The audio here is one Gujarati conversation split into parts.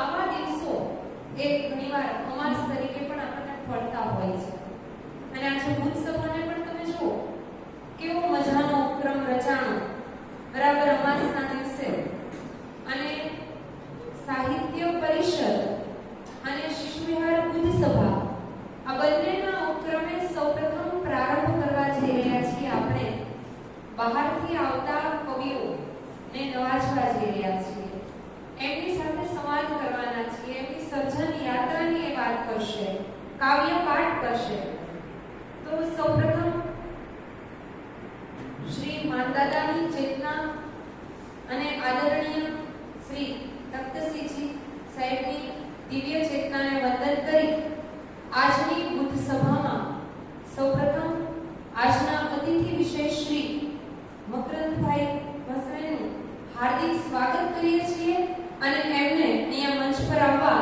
આવા દિવસો એક ઘણીવાર અમાસ તરીકે પણ આપણને ફળતા હોય છે. અને આજે બુદ્ધ સભાને પણ તમે જુઓ કેવો મજાનો ઉપક્રમ રચાણો બરાબર અમાસના દિવસે. અને સાહિત્ય પરિષદ અને શિશુ વિહાર બુદ્ધ સભા આ બંનેના ઉપક્રમે સૌપ્રથમ પ્રારંભ કરવા જઈ રહ્યા છીએ. આપણે બહારથી આવતા કવિઓને નવાજવા જઈ રહ્યા છીએ, એમની સાથે સંવાદ કરવાના છીએ, એમની સર્જન યાત્રાની એ વાત કરશે, કાવ્ય પાઠ કરશે. તો સૌપ્રથમ શ્રી માનદાદાની ચેતના અને આદરણીય શ્રી તખ્તસિંહજી સાહેબની દિવ્ય ચેતનાને વંદન કરી આજની બુદ્ધ સભામાં સૌપ્રથમ આજના અતિથિ વિશેષ શ્રી મકરંદભાઈ વસરેનું હાર્દિક સ્વાગત કરીએ છીએ. અને એમને અહીંયા મંચ પર આવવા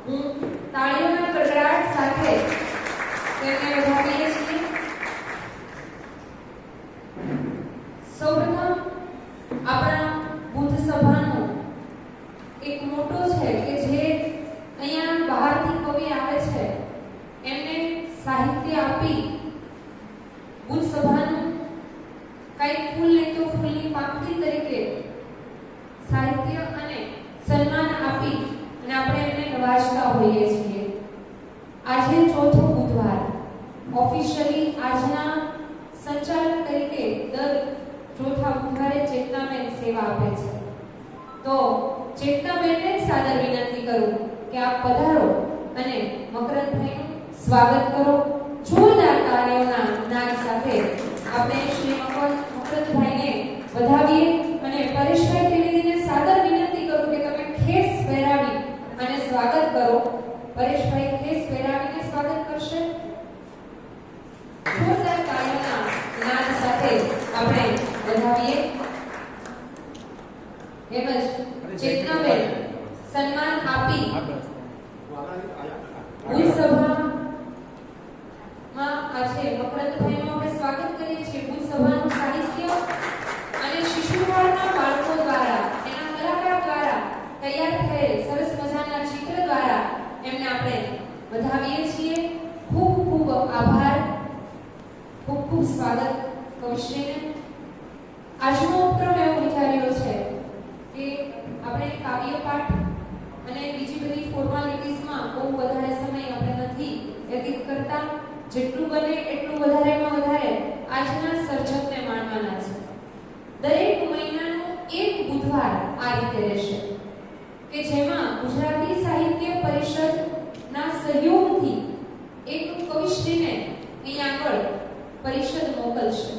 હું તાળીઓના ગડગડાટ સાથે તેમને વધાવીએ છીએ. સૌપ્રથમ આપણા બુદ્ધ સભાનો એક મોટો છે કે જે અહીંયા બહારથી કવિ આવે છે એમને સાહિત્ય આપી બુદ્ધ સભાનું કઈ ફૂલ નહીં તો ફૂલની પાંખડી તરીકે સાહિત્ય અને સન્માન આપી અને આપણે એમને નવાજતા હોઈએ છીએ. આજે ચોથો બુધવાર, ઓફિશિયલી આજના સંચાલક તરીકે દર ચોથા બુધવારે ચેતનાબેન સેવા આપે છે. તો ચેતનાબેનને સાદર વિનંતી કરું કે આપ પધારો અને મકરંદભાઈનું સ્વાગત કરો. જોરદાર તાળીઓના નાદ સાથે આપણે શ્રી મકરંદભાઈને વધાવીએ. અને પરેશભાઈ ત્રિવેદીને સાદર વિનંતી કરું કે તમે ખેસ પહેરાવી અને સ્વાગત કરો. પરેશભાઈ ખેસ પહેરાવીને સ્વાગત કરશે. જોરદાર તાળીઓના નાદ સાથે આપણે વધાવીએ. તેમજ ચેતનાબેન સન્માન આપી બુદ્ધ સભામાં આજે મકરંદભાઈનું આપણે સ્વાગત કરીએ છીએ. બુદ્ધ સભાનું સાહિત્ય અને શિશુ વિહારના બાળકો દ્વારા, એના કલાકાર દ્વારા તૈયાર થયેલ સરસ મજાના ચિત્ર દ્વારા એમને આપણે વધાવીએ છીએ. ખૂબ ખૂબ આભાર, ખૂબ ખૂબ સ્વાગત કવિશ્રીને. આજનો ઉપક્રમ એવો વિચાર્યો છે કે આપણે કાવ્ય પાઠ અને બીજી બધી ફોર્માલિટીઝમાં બહુ વધારે સમય આપણે નથી વ્યતીત કરતા. જેટલું બને એટલું વધારેમાં વધારે આજના સર્જકને માણવાના છે. દરેક મહિનાનો એક બુધવાર આ રીતે રહેશે કે જેમાં ગુજરાતી સાહિત્ય પરિષદના સહયોગથી એક કવિશ્રીને અહીં આગળ પરિષદ મોકલશે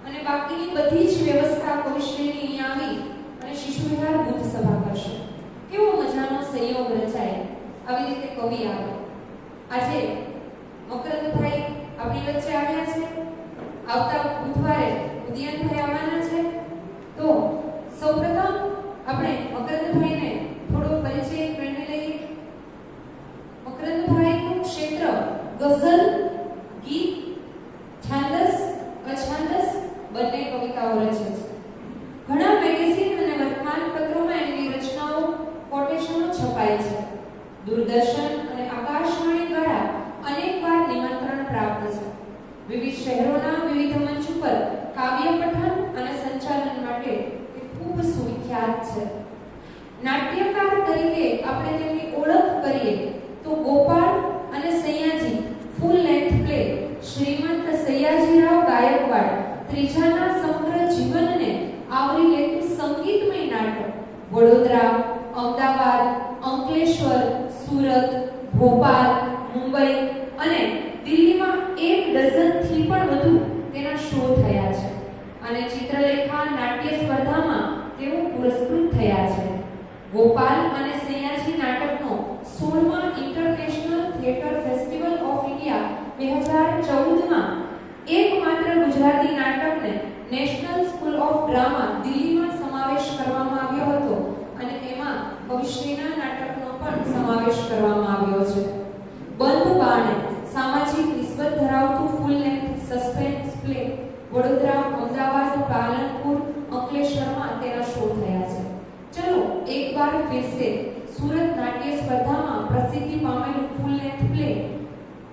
અને બાકીની બધી જ વ્યવસ્થા કવિશ્રીની અહીં આવી અને શિશુ વિહાર બુદ્ધ સભા કરશે. કેવો મજાનો સંયોગ રચાય, આવી રીતે કવિ આવે. આજે મકરંદભાઈ આપણી વચ્ચે આવ્યા છે. આવતા બુધવારે ઉદયનભાઈ આવવાના છે. તો સૌપ્રથમ આપણે મકરંદભાઈને થોડો પરિચય કરી લઈએ. મકરંદભાઈનું ક્ષેત્ર ગઝલ, ગીત, છાંદસ, અછાંદસ બંને કવિતાઓ રચે છે. ઘણા મેગેઝિન અને વર્તમાનપત્રોમાં એમની રચનાઓ, કોટેશનો છપાય છે. દૂરદર્શન અને આકાશવાણી દ્વારા અનેકવાર નિમંત્રણ પ્રાપ્ત છે. વિવિધ શહેરોના વિવિધ મંચ પર કાવ્ય પઠન અને સંચાલન માટે તે ખૂબ સુવિખ્યાત છે. નાટ્યકાર તરીકે આપણે તેમની ઓળખ કરીએ તો ગોપાલ અને સૈયાજી ફૂલ લેન્થ પ્લે શ્રીમંત સૈયાજીરાવ ગાયકવાડ ત્રીજાના સમગ્ર જીવનને આવરી લેતું સંગીતમય નાટક વડોદરા, અમદાવાદ, અંકલેશ્વર, સુરત, ભોપાલ, મુંબઈ અને દિલ્હીમાં 1 ડઝનથી પણ વધુ તેના શો થયા છે. અને ચિત્રલેખા નાટ્ય સ્પર્ધામાં તેઓ પુરસ્કૃત થયા છે. ગોપાલ અને સૈયાજી નાટકનો 16મા international theatre festival of India 2014માં એકમાત્ર ગુજરાતી નાટકને નેશનલ સ્કૂલ ઓફ ડ્રામા દિલ્હીમાં સમાવેશ કરવામાં આવ્યો હતો અને એમાં કવિશ્રીના નાટકનો પણ સમાવેશ કરવામાં આવ્યો છે. બંધ બાણે સામાજિક નિસ્બત ધરાવતું full length suspense play Vadodara, Ahmedabad, Palanpur, અંકલેશ્વરમાં તેના શો થયા છે. ચલો એક બાર ફિર સે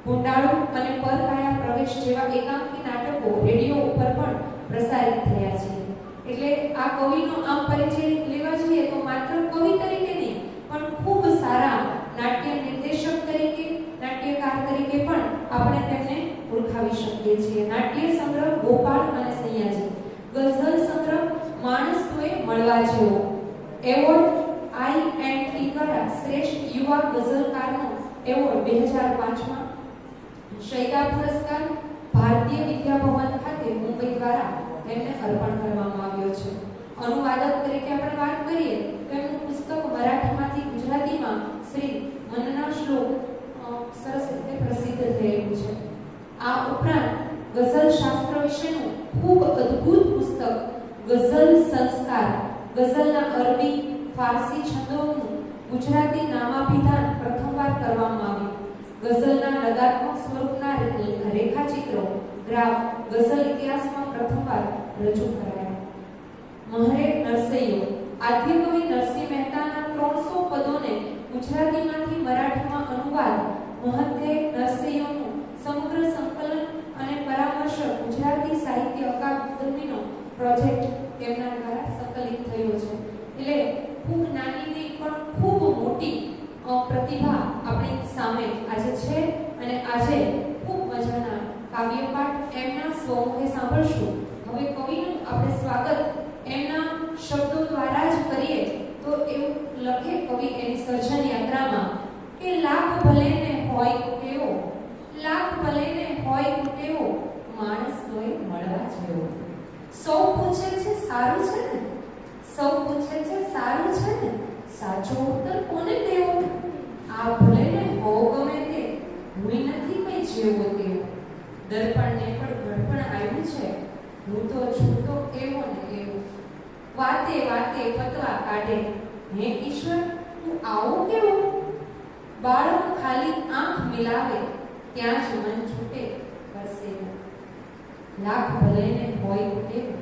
ભૂંડાળું અને પરકાયા પ્રવેશ જેવા એકાંકી નાટકો રેડિયો ઉપર પણ પ્રસારિત થયા છે. એટલે આ કવિનો આમ પરિચય લેવા જોઈએ તો માત્ર કવિ તરીકે નહીં પણ ખૂબ સારા નાટ્ય નિર્દેશક તરીકે, નાટ્યકાર તરીકે પણ આપણે તેમને ઓળખાવી શકીએ છીએ. નાટ્ય સંગ્રહ ગોપાળ અને સૈયાજી, ગઝલ સંગ્રહ માણસ તોય મળવા જેવો, એવોર્ડ INT દ્વારા શ્રેષ્ઠ યુવા ગઝલકારનો એવોર્ડ 2005માં, શૈદા પુરસ્કાર ભારતીય વિદ્યાભવન ખાતે મુંબઈ દ્વારા તેમને અર્પણ કરવામાં આવ્યો છે. અનુવાદક તરીકે આપણે વાત કરીએ તો એમનું પુસ્તક મરાઠીમાંથી ગુજરાતીમાં શ્રી મનના શ્લોક સરસ રીતે પ્રસિદ્ધ થયેલું છે. આ ઉપરાંત ગઝલ શાસ્ત્ર વિશેનું ખૂબ અદ્ભુત પુસ્તક ગઝલ સંસ્કાર, ગઝલના અરબી, ફારસી છંદોનું ગુજરાતી નામાભિધાન પ્રથમવાર કરવામાં આવ્યું. ગઝલના નગાત્મક સ્વરૂપના રેખાચિત્રો, ગ્રાફ ગઝલ ઇતિહાસમાં પ્રથમવાર રજૂ કરાયા. મહરે નરસૈયો, આદ્યકવિ નરસિંહ મહેતાના 300 પદોને ગુજરાતીમાંથી મરાઠીમાં અનુવાદ, મહત્તે નરસૈયોનું સમગ્ર સંકલન અને પરામર્શ ગુજરાતી સાહિત્ય અકાદમીનો પ્રોજેક્ટ તેમના દ્વારા સંકલિત થયો છે. એટલે ખૂબ નાની નહીં પણ ખૂબ મોટી પ્રતિભા આપણી સામે આજે છે અને આજે ખૂબ મજાના કાવ્યપાઠ એમના સ્વમુખે સાંભળશું. હવે કવિનું આપણે સ્વાગત એમના શબ્દો દ્વારા જ કરીએ તો એવું લખે કવિ એની સર્જન યાત્રામાં કે લાખ ભલે ને હોય કેવો, લાખ ભલે ને હોય કેવો, માણસ તોય મળવા જેવો. સૌ પૂછે છે સારું છે ને, સૌ પૂછે છે સારું છે ને, સાચો ઉત્તર કોને દેવો? આ ભલે ને હો ગમે તે, હું નથી કઈ જેવો તેવો. દર્પણ ને પણ ઘડપણ આવ્યું છે, હું તો છૂટો એવો ને એવો. વાતે વાતે ફતવા કાઢે, હે ઈશ્વર તું આવો કેવો? બાળક ખાલી આંખ મિલાવે, ત્યાં જ મન છૂટે પરસેવો. લાખ ભલે ને હોય તેવો,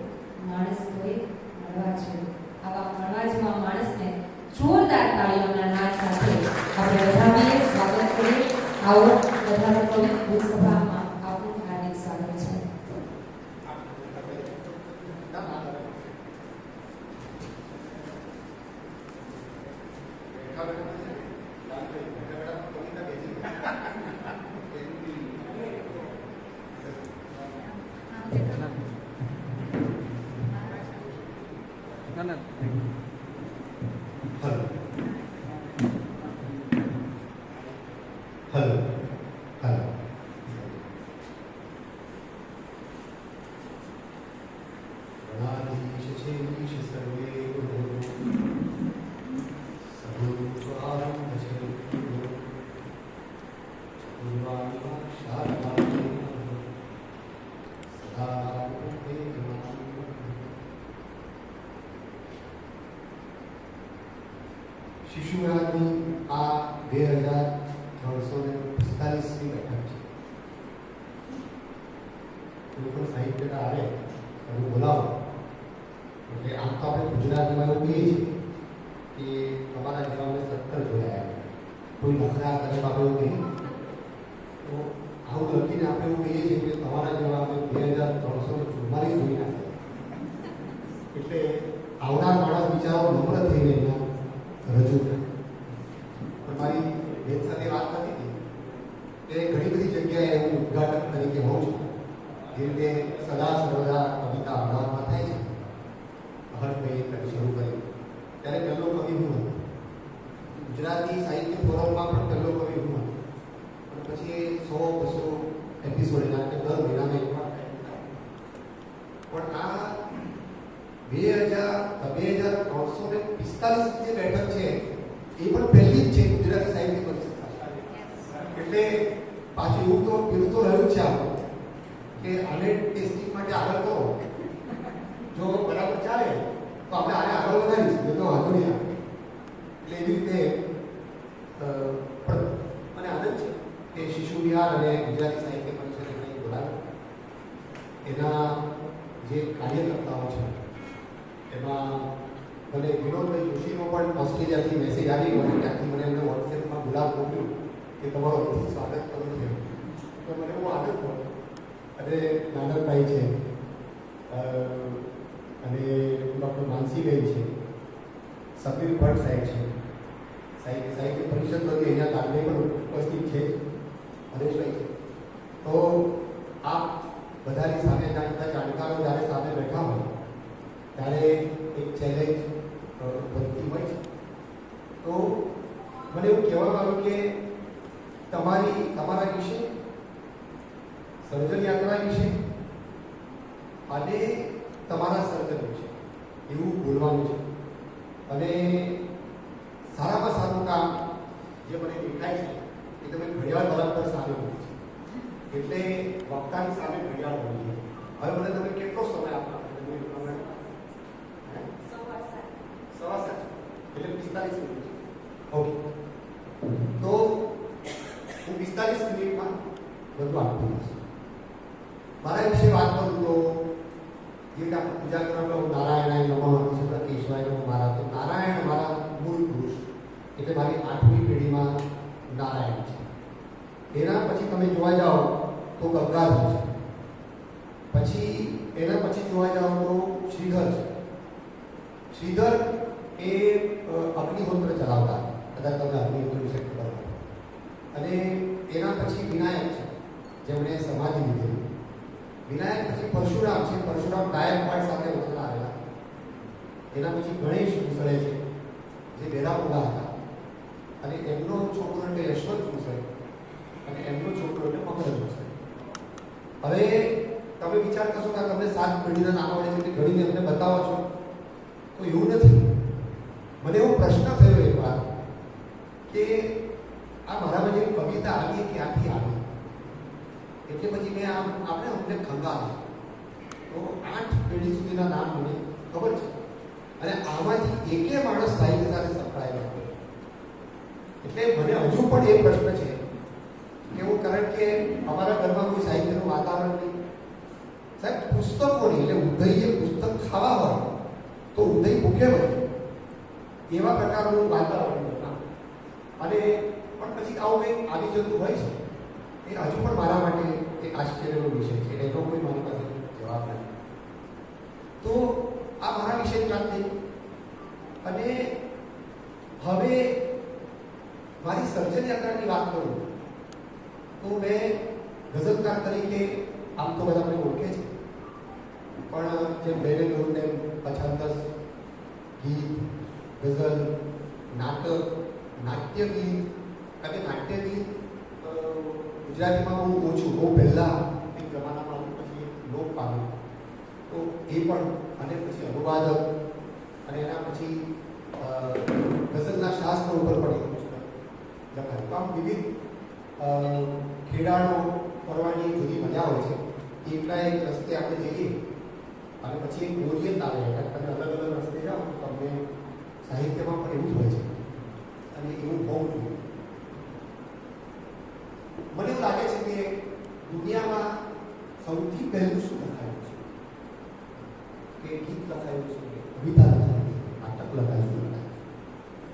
માણસ તોય મળવા જેવો. આવા મળવા જેવા માણસને જોરદાર તાળીઓના નાદ સાથે આપણે વધાવીએ, સ્વાગત કરીએ. આવો વધારે કવિ ભૂસભામાં આપનું હાર્દિક સ્વાગત છે. શિશુમેળાની આ 2345મી બેઠક છે. કોઈ પણ સાહિત્યકાર આવે તમે બોલાવો એટલે આમ તો આપણે ગુજરાતીમાં એવું કહીએ છીએ કે તમારા જેવા મેં 70 જોયા, કોઈ નખરા કરે આપણે એવું કહીએ તો આવું લખીને આપણે એવું કહીએ છીએ કે તમારા જેવા અમે 2344 જોઈ નાખ્યા. એટલે આવનાર માણસ બિચારો નમ્ર થઈને એના રજૂ કરે. પણ મારી બેન સાથે વાત થતી હતી કે ઘણી બધી જગ્યાએ હું ઉદ્ઘાટક તરીકે હોઉં છું. જે રીતે સદા સર્વદા કવિતા અમદાવાદમાં થાય છે, હરભાઈ કવિ શરૂ કરી ત્યારે પહેલો કવિ હું હતો. ગુજરાતી સાહિત્ય ફોરમમાં પણ પહેલો કવિ હું હતો. અને પછી 100-200 એપિસોડ એના દર મહિનામાં એક વાર થાય. પણ આ 2345 જે બેઠક છે એ પણ પહેલી જ છે ગુજરાતી સાહિત્ય પરિષદ. એટલે પાછું એવું તો પેલું તો રહ્યું છે આપણું કે આને ટેસ્ટિંગ માટે આગળ કરો, જો બરાબર ચાલે તો આપણે આને આગળ વધારીશું, તો વાંધો નહીં આવે. એટલે એવી રીતે પણ મને આનંદ છે કે શિશુ વિહાર અને ગુજરાતી સાહિત્ય પરિષદે કંઈક બોલાવ્યું. એના જે કાર્યકર્તાઓ છે એમાં મને વિનોદભાઈ જોશીનો પણ ઓસ્ટ્રેલિયાથી મેસેજ આવી ગયો, ત્યાંથી મને એમને વોટ્સએપમાં ગુલાબ મોકલ્યું કે તમારો અહીંથી સ્વાગત કરું છું. તો મને બહુ આનંદ થયો. અને નાનકભાઈ છે અને ડૉક્ટર માનસીભાઈ છે, સમીર ભટ્ટ સાહેબ છે, સાહિત્ય પરિષદ વતી અહીંયા તાલમે પણ ઉપસ્થિત છે, હરેશભાઈ છે. તો આપ બધાની સામે જાણકારો જ્યારે સામે બેઠા હોય ત્યારે એક ચેલેન્જ બનતી હોય છે. તો મને એવું કહેવામાં આવ્યું કે તમારા વિશે, સર્જન યાત્રા વિશે અને તમારા સર્જન વિશે એવું બોલવાનું છે. અને સારામાં સારું કામ જે મને દેખાય છે એ તમે ઘડિયાળ બરાબર સામે હોય છે, એટલે વક્તાની સામે ઘડિયાળ હોવી જોઈએ. હવે મને તમે કેટલો સમય આપવા? 7:15 એટલે 45 મિનિટ. ઓકે, તો હું 45 મિનિટમાં બધું આપી દઈશ. મારા વિશે વાત કરું તો જે આપણે પૂજા કરવામાં નારાયણાય નમઃ, સદા કેશવાય નમઃ, મારા તો નારાયણ મારા મૂળ પુરુષ એટલે મારી 8મી પેઢીમાં નારાયણ છે. એના પછી તમે જોવા જાઓ તો ગંગાધર છે, પછી એના પછી જોવા જાઓ તો શ્રીધર છે. શ્રીધર એ અગ્નિહોત્ર ચલાવતા, કદાચ તમને અગ્નિહોત્ર વિશે ખબર હોય. અને એના પછી વિનાયક છે, જેમણે સમાધિ લીધેલી. વિનાયક પછી પરશુરામ છે, પરશુરામ ગાયકવાડ સાથે વતન આવેલા. એના પછી ગણેશ મુસળે છે, જે વેરાપુરા હતા, અને એમનો છોકરો એટલે યશવંત મુસળે, અને એમનો છોકરો એટલે મકર મુસળે. હવે તમે વિચાર કરશો કે તમને 7 પેઢીના નામ આવડે છે, ઘડીને એમને બતાવો છો, તો એવું નથી. મને એવો પ્રશ્ન થયો એક વાર કે આ મારામાં જે કવિતા આવી ક્યાંથી આવી, એટલે પછી મેં આપણે અમને ખંગાવ્યું. તો 8 પેઢી સુધીના નામ મને ખબર છે, અને આમાંથી એકે માણસ સાહિત્ય સાથે સંકળાયેલો હતો. એટલે મને હજુ પણ એ પ્રશ્ન છે કે હું, કારણ કે અમારા ઘરમાં કોઈ સાહિત્યનું વાતાવરણ નહીં. સાહેબ, પુસ્તકોની એટલે ઉદયે પુસ્તક ખાવા હોય તો ઉદય ભૂખે હોય એવા પ્રકારનું વાતાવરણ હતું. અને પણ પછી આવું કંઈક આવી જતું હોય છે, એ હજુ પણ મારા માટે એક આશ્ચર્યનો વિષય છે. એનો કોઈ મારી પાસે જવાબ નથી. તો આ મારા વિષયની વાત થઈ. અને હવે મારી સર્જન યાત્રાની વાત કરું તો મેં ગઝલકાર તરીકે આમ તો બધા મને ઓળખે છે, પણ જેમ બેને કહ્યું તેમ અછંદસ, ગીત, ગઝલ, નાટક, નાટ્ય ગીત. કારણ કે નાટ્ય ગીત ગુજરાતીમાં બહુ ઓછું, બહુ પહેલાં એક જમાનામાં પછી લોપ પામ્યું, તો એ પણ. અને પછી અનુવાદક, અને એના પછી ગઝલના શાસ્ત્ર ઉપર પણ એક પુસ્તક લખાયું. તો આમ વિવિધ ખેડાણો કરવાની જુદી મજા હોય છે. એટલા એક રસ્તે આપણે જઈએ અને પછી એક બોરિયત આવે. તમે અલગ અલગ રસ્તે જાઓ તો તમને સાહિત્યમાં પણ એવું જ હોય છે, અને એવું હોવું જોઈએ. મને એવું લાગે છે કે દુનિયામાં સૌથી પહેલું શું લખાયું છે, કે ગીત લખાયું છે, કવિતા લખાયું છે, નાટક લખાયું છે.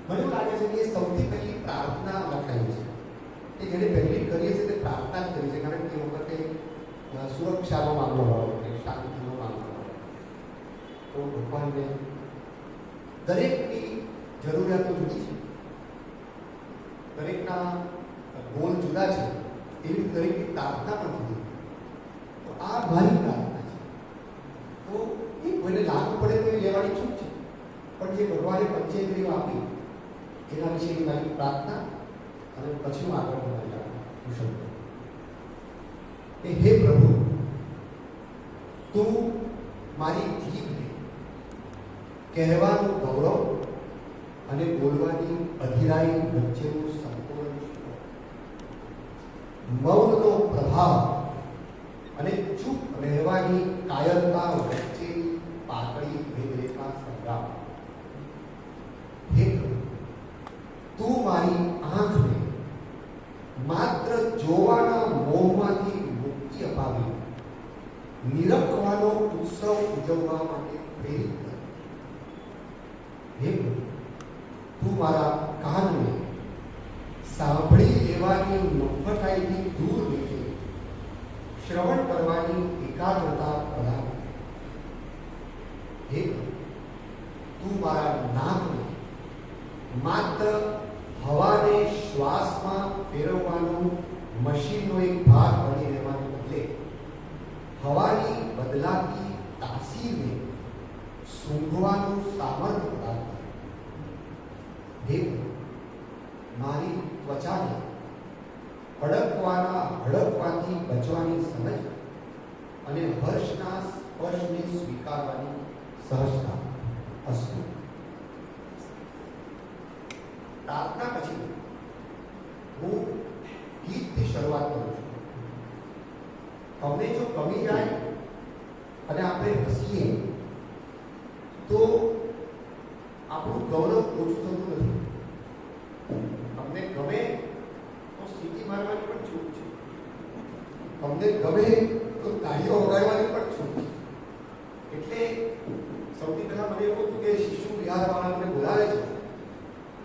મને એવું લાગે છે કે સૌથી પહેલી પ્રાર્થના લખાઈ છે, કે જેને પહેલી કરીએ છીએ તે પ્રાર્થના જ કરી છે. કારણ કે એ વખતે સુરક્ષાનો મામલો હોય, શાંતિનો મામલો હોય, તો ભગવાનને દરેકની જરૂરિયાતો જુદી છે, દરેકના ગોલ જુદા છે, એવી દરેકની પ્રાર્થના પણ જુદી. તો આ મારી પ્રાર્થના છે. તો એ કોઈને લાગુ પડે તો એ લેવાની છૂટ છે, પણ જે ભગવાને પંચેન્દ્રિયો આપી એના વિશેની મારી પ્રાર્થના. અને પછી હું આગળ વધું કે હે પ્રભુ, તું મારી જીભને કહેવાનું ગૌરવ અને બોલવાની અધીરાઈ વચ્ચેનું સંપૂર્ણ મૌનનો પ્રભાવ અને ચૂપ રહેવાની કાયરતા વચ્ચેની પાતળી ભેદરેખા સંગ્રામ. હે પ્રભુ, તું મારી આંખને માત્ર જોવાના મોહમાંથી મુક્તિ અપાવી નિરખવાનો ઉત્સવ ઉજવવા માટે પ્રેરિત કર. હે પ્રભુ, તું મારા કાનને સાંભળી લેવાની નફટાઈથી દૂર લઈ એકાગ્રતા પ્રદાન. હે તું મારા નાકને માત્ર હવાને શ્વાસમાં ફેરવવાનું મશીનનો એક ભાગ બની રહેવાને બદલે હવાની બદલાતી તાસીરને સૂંઘવાનું સામર્થ્ય પ્રદાન કર. હે મારી ત્વચાને હડકવાથી બચવાની સમજ અને હર્ષના સ્પર્શને સ્વીકારવાની સહજતા. અસ્તુ. પ્રાર્થના પછી હું ગીતથી શરૂઆત કરું છું. તમને જો ગમી જાય અને આપણે હસીએ તો આપણું ગૌરવ ઓછું થતું નથી. તમને ગમે તો સ્થિતિ મારવાની પણ છૂટ છે. તમને ગમે તો તાળીઓ વગાડવાની પણ છૂટ છે. એટલે સૌથી પહેલા મને એવું હતું કે શિશુ વિહારવાળા મને બોલાવે છે,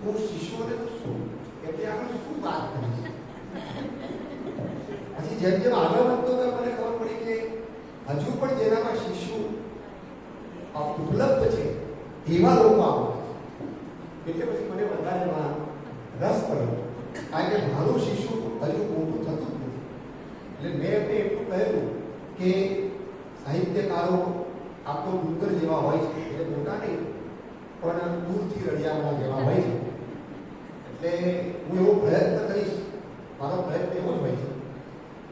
હું શિશુઓને તો શું એટલે આપણે શું વાત કરીશ. પછી જેમ જેમ આગળ વધતો તો મને ખબર પડી કે હજુ પણ જેનામાં શિશુ ઉપલબ્ધ છે એવા લોકો આવે. એટલે પછી મને વધારેમાં રસ પડ્યો, કારણ કે મારું શિશુ હજુ મોટું થતું જ નથી. એટલે મેં એમને એટલું કહેલું કે સાહિત્યકારો આખો ડુંગર જેવા હોય છે, એટલે મોટા નહીં પણ દૂરથી રડિયામણા જેવા હોય છે. એટલે હું એવો પ્રયત્ન કરીશ, મારો પ્રયત્ન એવો જ હોય છે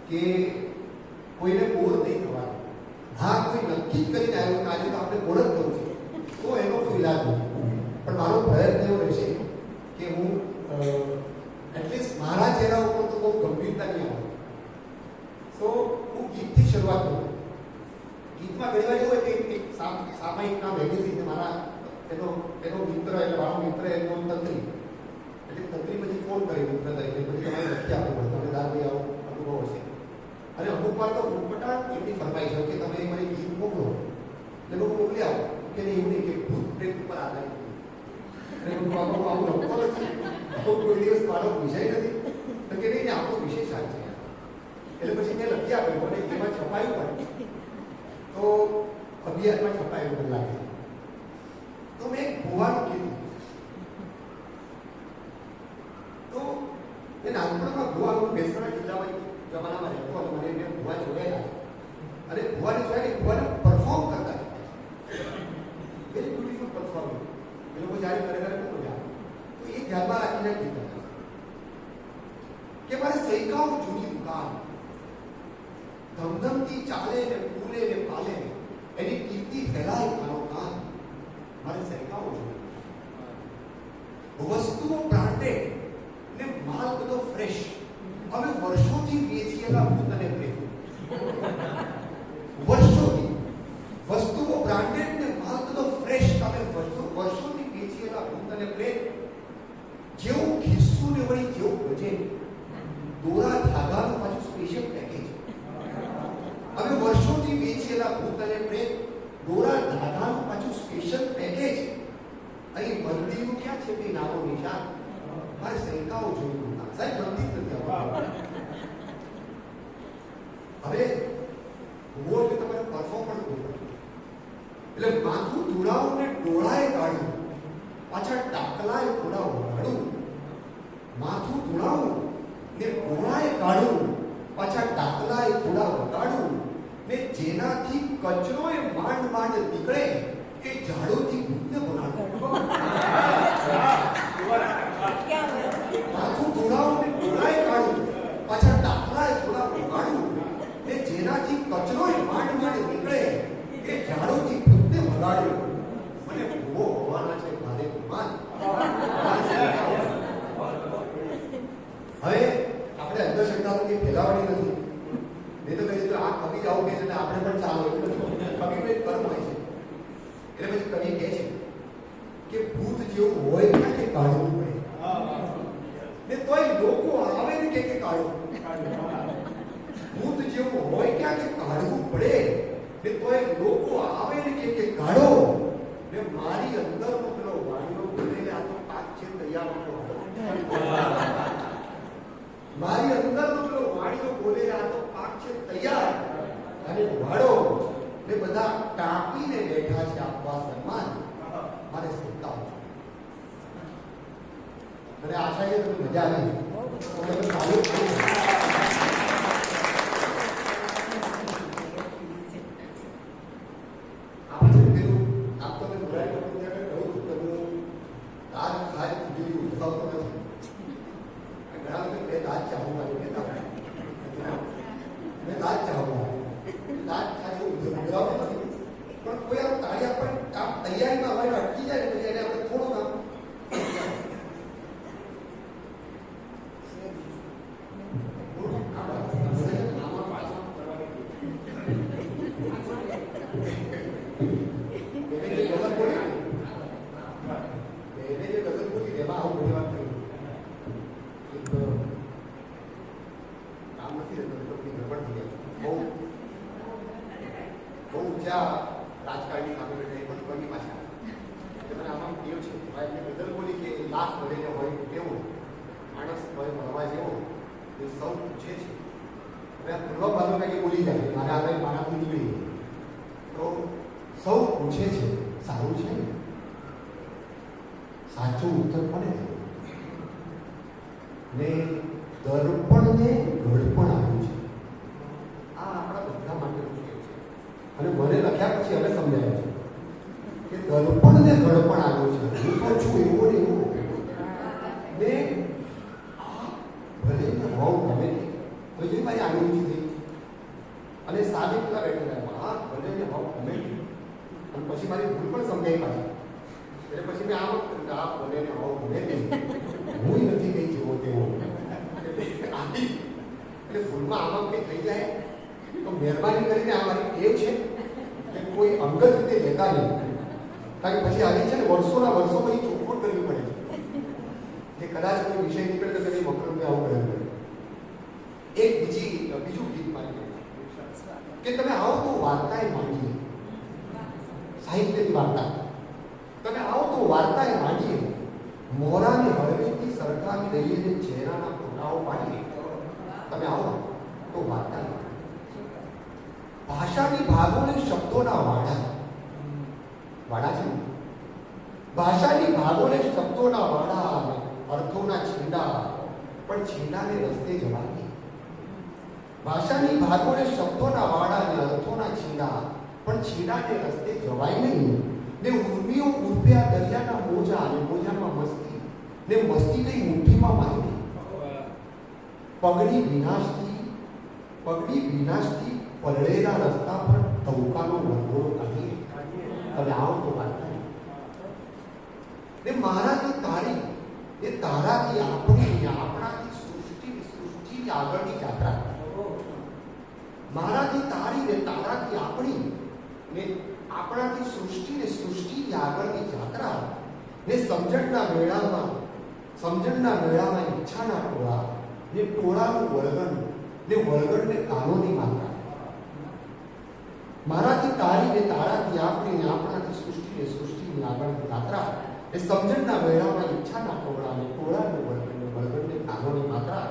કે કોઈને બોર નહીં થવાનું. હા, કોઈ નક્કી જ કરીને આવ્યું કે આજે તો આપણે બોર જ કરવું છે તો એનો કોઈ ઇલાજ નથી. પણ મારો પ્રયત્ન એવો રહેશે કે હું એટલીસ્ટ મારા ચહેરા ઉપર તો બહુ ગંભીરતા નહીં આવે. તો હું ગીતથી શરૂઆત કરું. ગીતમાં ઘણી વાર એવું હોય કે એક સામાયિકના મેગેઝિન મારા એનો મિત્ર એટલે મારો મિત્ર એનો તંત્રી, એટલે તંત્રી પછી ફોન કરી મિત્ર તરીકે પછી તમારે લખી આપવું પડે, તમે દાદા આવો અનુભવ હશે. અને અમુક વાર તો ઉટપટા એટલી ફરમાઈ છે કે તમે મને ગીત મોકલો એટલે લોકો મોકલી આવો કે નહીં એવું નહીં કે ભૂત પ્રેત ઉપર આધારિત. અને આવું લખતો નથી, કોઈ દિવસ મારો વિષય નથી તો કે નહીં આપણો વિષય સાચ છે. એટલે પછી મેં લખી આપ્યું અને એમાં છપાયું પણ તો અભિયાનમાં છપાયું પણ લાગે. તો મેં એક ભુવાનું કીધું. તો એ નાનપણમાં ભુવાનું મહેસાણા જિલ્લામાં જમાનામાં રહેતો હતો. મને મેં ભુવા જોડેલા અને ભુવાને જોયા ને ભુવાને પરફોર્મ કરતા વેરી બ્યુટીફુલ પરફોર્મિંગ. એ લોકો જ્યારે કરે બહુ મજા આવે. તો એ ધ્યાનમાં રાખીને કીધું કે મારે સૈકાઓ જૂની દુકાન ધમધમતી ચાલે ને ફૂલે ને પાલે એની કીર્તિ ફેલાય મારો કાન. મારે સૈકાઓ જોઈએ. વસ્તુઓ બ્રાન્ડેડ ને માલ બધો ફ્રેશ. અમે વર્ષોથી વેચીએલા ભૂત અને પ્રેમ. વર્ષોથી વસ્તુઓ બ્રાન્ડેડ ને માલ બધો ફ્રેશ. અમે વર્ષોથી વેચીએલા ભૂત અને પ્રેમ. જેવું ખિસ્સું ને વળી જેવું બજેટ, દોરા ધાગાનું પાછું સ્પેશિયલ પેકેજ. અમે વર્ષોથી વેચેલા ભૂત અને પ્રેમ, દોરા ધાગાનું પાછું સ્પેશિયલ પેકેજ. અહીં મંદિરનું ક્યાં છે તે નામો નિશાન. મારે સૈકાઓ જોયું સાહેબ, મંદિર નથી આવવાનું. હવે હું એટલે તમારે પરફોર્મન્સ બોલું એટલે માથું ધોળાવું ને ડોળાએ કાઢ્યું, પાછળ ટાકલાએ થોડા વગાડું. માથું ધોળાવું ને ડોળાએ કાઢું, પાછા ટાકલાએ થોડા વગાડું. ને જેનાથી કચરો એ માંડ માંડ નીકળે એ ઝાડુથી ભૂતને બનાડું. માથું ધોળાવું ને ડોળાએ કાઢું, પાછા ટાકલાએ થોડા વગાડું. ને જેનાથી કચરો એ માંડ માંડ નીકળે એ ઝાડુથી ભૂતને વગાડું. મને ભૂવો હોવાના છે ભારે ગુમાન. હવે આપણે અંધશ્રદ્ધાનું કંઈ ફેલાવાની નથી. મેં તો કહી દીધું આ કવિ આવું કે છે ને આપણે પણ ચાલો. કવિનું એક કર્મ હોય છે. એટલે પછી કવિ કહે છે કે ભૂત જેવું હોય ક્યાં કે કાઢવું પડે ને તોય લોકો આવે ને કે કાઢો. ભૂત જેવું હોય ક્યાં કે કાઢવું પડે ને તોય લોકો આવે ને કે કાઢો. ને મારી અંદરનો પેલો વાણીઓ બોલે આ તો પાક છે તૈયાર. મારી અંદરનો પેલો વાણીઓ બોલે આ તો પાક છે તૈયાર. અને વાળો ને બધા ટાંકીને બેઠા છે આપવા સન્માન મારે શ્રોતાઓ અને આશા છે તમને મજા આવી તમે ચાલુ આપણે પેલું આપ તમે બોલાય તો ત્યારે કહું કે હું દાદ ખાય જેવી ઉઠાવતો નથી ઘણા લોકો બે દાદ ચાહવા કહેતા મેં દાદ ચાહવા દાદ ખાય એવું ઉઠાવતો નથી પણ કોઈ આમ તાળિયા પર આમ તૈયારીમાં હોય અટકી જાય ને પછી એને આપણે થોડુંક આમ રાજકારણી સામે બની પાછા મને આમાં કેવું છે ભાઈ બદલ બોલી કે લાખ ભરીને હોય કેવું માણસ હોય ભણવા જેવો એ સૌ પૂછે છે હવે આ પૂર્વ બાજુ કંઈ બોલી જાય મારે આગળ મારાથી નીકળી તો સૌ પૂછે છે સારું છે ને સાચો ઉત્તર પડે ને દર્પણને ઘડપણ આવ્યું છે આ આપણા બધા માટેનું છે અને મને લખ્યા પછી હવે સમજાય છે કે દર્પણ ને ઘડપણ આવ્યું છે હું તો છું એવો ને એવો ને ભલે ને હોવ ગમે તો જે ભાઈ આવ્યું છે અને સાબિત ના બેઠેલા હા ભલે ને હોવ ગમે અને પછી મારી ભૂલ પણ સમજાઈ પાછી એટલે પછી મેં આમ આ ભલે ને હોવ ગમે હું નથી કઈ જેવો તેવો એટલે ભૂલમાં આમાં કંઈ થઈ જાય તો મહેરબાની કરીને આ મારી ટેવ છે કે કોઈ અંગત રીતે લેતા નહીં કારણ કે પછી આવી છે ને વર્ષોના વર્ષો પછી ચોખવટ કરવી પડે છે કે કદાચ કોઈ વિષય નીકળે તો કદી વક્રને આવું કરવું પડે એક બીજું ગીત મારી કે તમે આવો તો વાર્તાએ માંડીએ સાહિત્યની વાર્તા તમે આવો તો વાર્તાએ માંડીએ મોરાને હળવેથી સરખાવી દઈએ ને ચહેરાના ફોટાઓ પાડીએ તમે આવો તો વાર્તા ભાષાની ભાગોને શબ્દોના વાડા છે ભાષાની ભાગોને શબ્દોના વાડા અર્થોના છીંડા પણ છીંડાને રસ્તે જવાય ભાષાની ભાગોને શબ્દોના વાડા અને અર્થોના છીંડા પણ છીંડાને રસ્તે જવાય નહીં ને ઉર્મીઓ ઉર્પ્યા દરિયાના મોજા અને મોજામાં મસ્તી ને મસ્તી લઈ મુઠ્ઠીમાં મારી પગની વિનાશથી પલળેલા રસ્તા પર ધોકાનો વંગોળો કાઢીએ તમે આવો તો વાત ને મારાથી તારી એ તારાથી આપણી આપણાથી સૃષ્ટિની આગળની યાત્રા મારાથી તારી ને તારાથી આપણી ને આપણાથી સૃષ્ટિની આગળની યાત્રા ને સમજણના મેળામાં ઈચ્છાના ટોળા ને ટોળાનું વળગણ ને વળગણને કાનોની માત્રા મારાથી તારી ને તારાથી આપણી ને આપણાથી સૃષ્ટિની આગળની યાત્રા એ સમજણના વેળામાં ઈચ્છાના ટોળા ને ટોળાનું વળગણને કાનોની માત્રા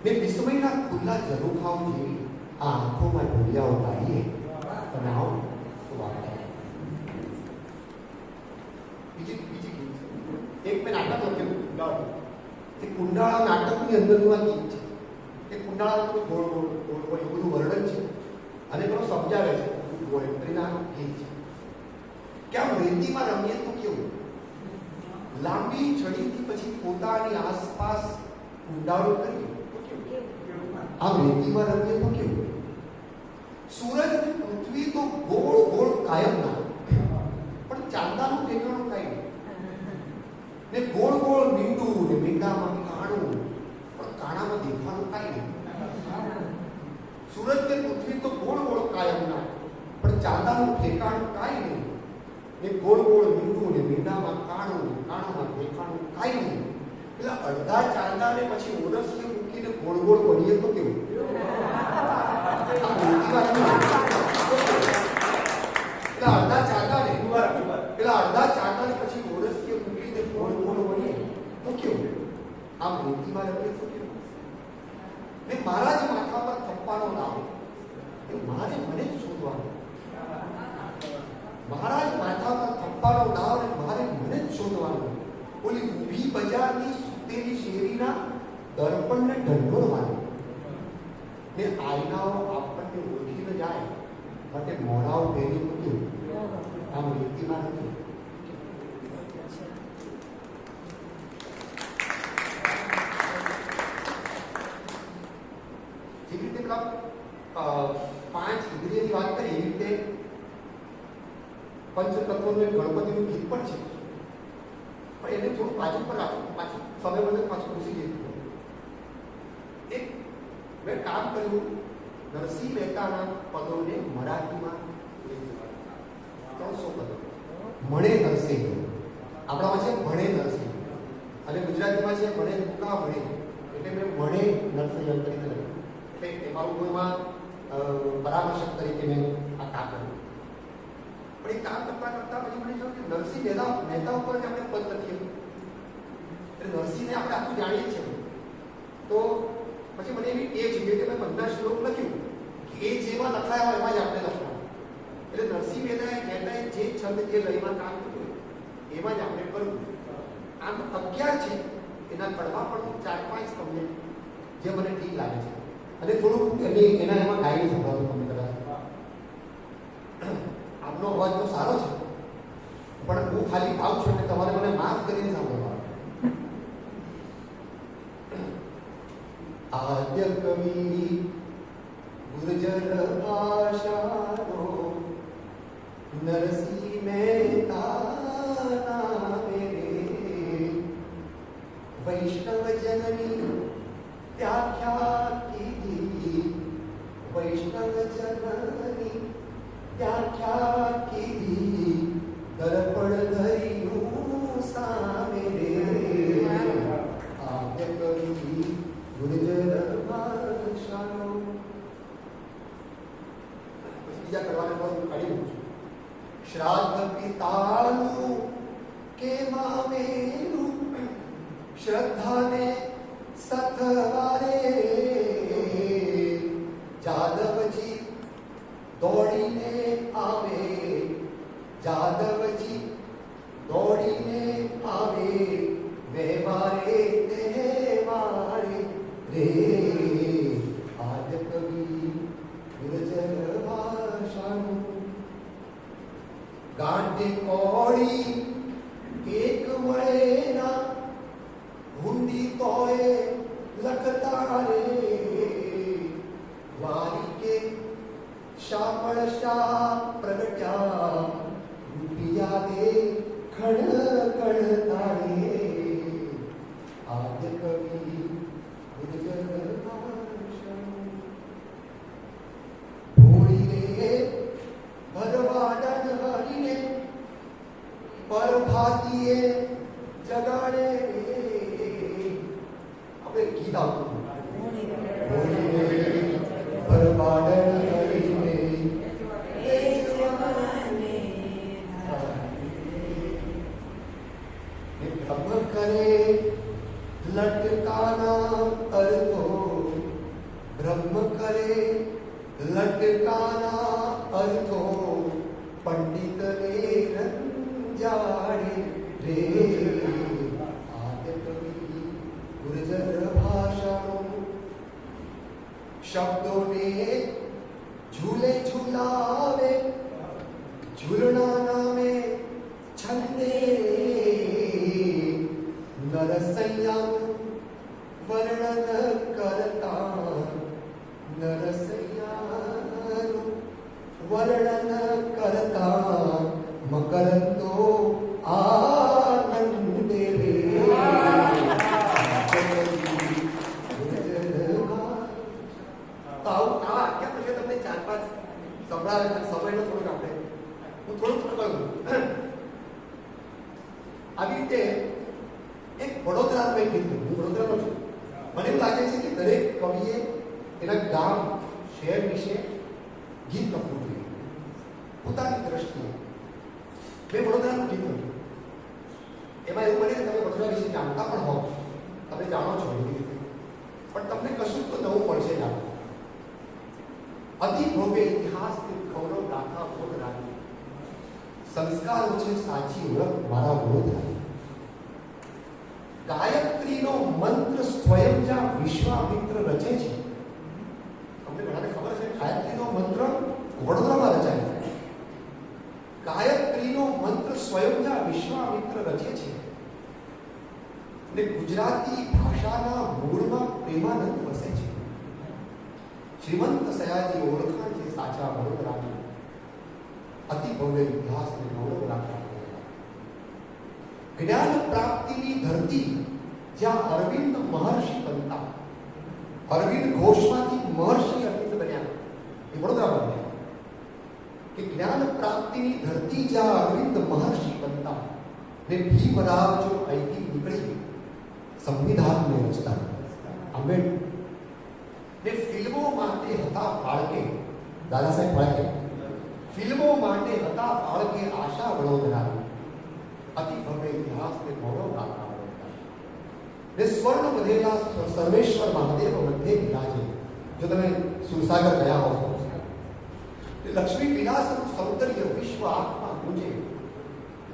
ને વિસ્મયના ખુલ્લા ઝરૂખાઓ જેવી આ આંખોમાં ઢોલિયાઓ કાઢીએ તમે આવો તો વાર્તા બીજી એક મેં નાટક લખ્યું એ કુંડાળા નાટકની અંદરનું આ ગીત છે એ કુંડાળાનું ગોળ બધું વર્ણન છે અને પેલો સમજાવે છે ગોયત્રીના ગીત છે કે આમ રેતીમાં રમીએ તો કેવું લાંબી છડીથી પછી પોતાની આસપાસ કુંડાળો કરીએ તો કેવું આમ રેતીમાં રમીએ તો કેવું સૂરજ પૃથ્વી તો ગોળ ગોળ કાયમ ના પણ ચાંદાનું ઠેકાણું કાંઈ ને ગોળ ગોળ મીંડું ને મીંડામાં કાણું પણ કાણામાં દેખાવાનું કાંઈ નહીં સૂરજ ને પૃથ્વી તો ગોળ ગોળ કાયમ ના પણ ચાંદાનું ઠેકાણું કાંઈ નહીં ને ગોળ ગોળ મીંડું ને મીંડામાં કાણું કાણામાં દેખાણું કાંઈ નહીં એટલે અડધા ચાંદાને પછી ઓરસને મૂકીને ગોળ ગોળ બનીએ તો કેવું અડધા ચાંદાને પછી ઓરસને મૂકીને ગોળ ગોળ બનીએ તો કેવું આમ રેતીમાં રમીએ તો કેવું ને મારા જ માથા પર થપ્પાનો લાવો મારે મને જ શોધવાનું. મારા જ માથા પર થપ્પાનો દાવ અને મારે મને જ શોધવાનું. ઓલી ઊભી બજારની સુતેલી શેરીના દર્પણને ઢંઢોળવાનું. ને આઈનાઓ આપણને ઓળખી ન જાય માટે મોઢાઓ ફેરી મૂક્યું. આમ રીતિમાં નથી. જેવી રીતે પેલા 5 ઇન્દ્રિયની વાત કરી એવી રીતે પંચતત્વનું એક ગણપતિનું ગીત પણ છે. પણ એને થોડું પાછું પર રાખો, પાછું સમય બધે પાછું ઘૂસી જતું. એક મેં કામ કર્યું નરસિંહ મહેતાના પદોને મરાઠીમાં 300 પદો. મળે નરસિંહ, આપણામાં છે ભણે નરસિંહ, અને ગુજરાતીમાં છે ભણે ટૂંકા ભણે, એટલે મેં મળે નરસિંહ તરીકે લખ્યું. એટલે મારું કોઈમાં પરામર્શક તરીકે મેં આ કામ કર્યું. પણ એ કામ કરતા કરતા પછી મને જોયું કે નરસિંહ મહેતા ઉપર જ આપણે પદ લખીએ, એટલે નરસિંહને આપણે આખું જાણીએ છીએ. તો પછી મને એવી એ છે કે મેં 15 શ્લોક લખ્યું કે એ જેવા લખાયા હોય એમાં જ આપણે લખવાનું. એટલે નરસિંહ મહેતાએ જે છંદ જે લયમાં કામ કર્યું એમાં જ આપણે કરવું. આમ 11 છે, એના કડવા પણ 4-5 તમને જે મને ઠીક લાગે છે, અને થોડુંક એના એમાં ગાઈને સંભળાવું તમને કદાચ. આપનો અવાજ તો સારો છે, પણ હું ખાલી ભાવ છું એટલે તમારે મને માફ કરીને સાંભળવા. આદ્ય કવિ ગુર્જર ભાષાનો નરસિંહ મહેતા નામે વૈષ્ણવ જનની વ્યાખ્યા કીધી, વૈષ્ણવ જનની વ્યાખ્યા કીધી, દર્પણ ધર્યું સામે રે. આદ્ય કવિ ગુર્જર ભાષાનો. બીજા કરવાને બહુ કાઢી દઉં છું. શ્રાદ્ધ પિતાનું કે મામેરું શ્રદ્ધાને સથવારે, જાદવજી દોડીને આવે, જાદવજી દોડીને આવે, વ્યવહારે તહેવારે રે. આદ્ય કવિ ગુર્જર ભાષાનું. ગાંધી કોળી એક મળેના હુંડી તોય લખતા રે, વારી કે શાપળ શા પ્રગટ્યા, રૂપિયા દે ખડખડતા રે. આદ્ય કવિ ગુર્જર ભાષાનું. ભોળી રે ભરવાડન હરીને પરભાતીએ જગાડે. આપણે ગીત આવતું ભરવાડન હરીને બ્રહ્મ કરે લટકાના અર્થો, બ્રહ્મ કરે લટકાના અર્થો, પંડિતને રંજાડે રે. આદ્ય કવિ ગુર્જર ભાષાનું. શબ્દોને ઝૂલે ઝૂલાવે, ઝૂલણા નામે છંદે, નરસૈયાનું વર્ણન કરતા, નરસૈયાનું વર્ણન કરતા, મકરંદો આનંદે રે. તમને 4-5 સંભળાવે, સમયનો થોડુંક આપણે હું થોડુંક કરું. આવી રીતે એક વડોદરાનું એક ગીત, હું વડોદરાનો છું. મને એવું લાગે છે કે દરેક કવિએ એના ગામ શહેર વિશે ગીત લખવું જોઈએ પોતાની દ્રષ્ટિએ. મેં વડોદરાનું ગીત લખ્યું. એમાં એવું બને કે તમે વડોદરા વિશે જાણતા પણ હોવ, તમે જાણો છો એવી રીતે, પણ તમને કશું તો નવું મળશે જ. અતિ ભવ્ય ઇતિહાસની ગૌરવ ગાથા વડોદરાની. સંસ્કારો છે સાચી ઓળખ મારા વડોદરાની. ગાયત્રીનો મંત્ર સ્વયં જ્યાં વિશ્વામિત્ર રચે છે. તમને બધાને ખબર છે ગાયત્રીનો મંત્ર વડોદરામાં રચાય છે. ગાયત્રીનો મંત્ર સ્વયં જ્યાં વિશ્વામિત્ર રચે છે અને ગુજરાતી ભાષાના મૂળમાં પ્રેમાનંદ વસે છે. શ્રીમંત સયાજી ઓળખાણ છે સાચા વડોદરાની. અતિ ભવ્ય ઇતિહાસને ગૌરવ રાખતા જ્ઞાન પ્રાપ્તિની ધરતી જ્યાં અરવિંદ મહર્ષિ બનતા. અરવિંદ ઘોષમાંથી મહર્ષિ અરવિંદ બન્યા એ વડોદરા બન્યા. કે જ્ઞાન પ્રાપ્તિની ધરતી જ્યાં અરવિંદ મહર્ષિ બનતા ને ભીમરાવ જો અહીંથી નીકળી સંવિધાનને રચતા. આંબેડકર ને ફિલ્મો માટે હતા ફાળકે. દાદા સાહેબ ફાળકે ફિલ્મો માટે હતા ફાળકે આશા વડોદરાની. અતિ ભવ્ય ઇતિહાસને ગૌરવ રાખતા ને સ્વર્ણ વધેલા સર્વેશ્વર મહાદેવ મધ્ય બિરાજે. જો તમે સુરસાગર ગયા હો લક્ષ્મી વિલાસનું સૌંદર્ય વિશ્વ આંખમાં ગુંજે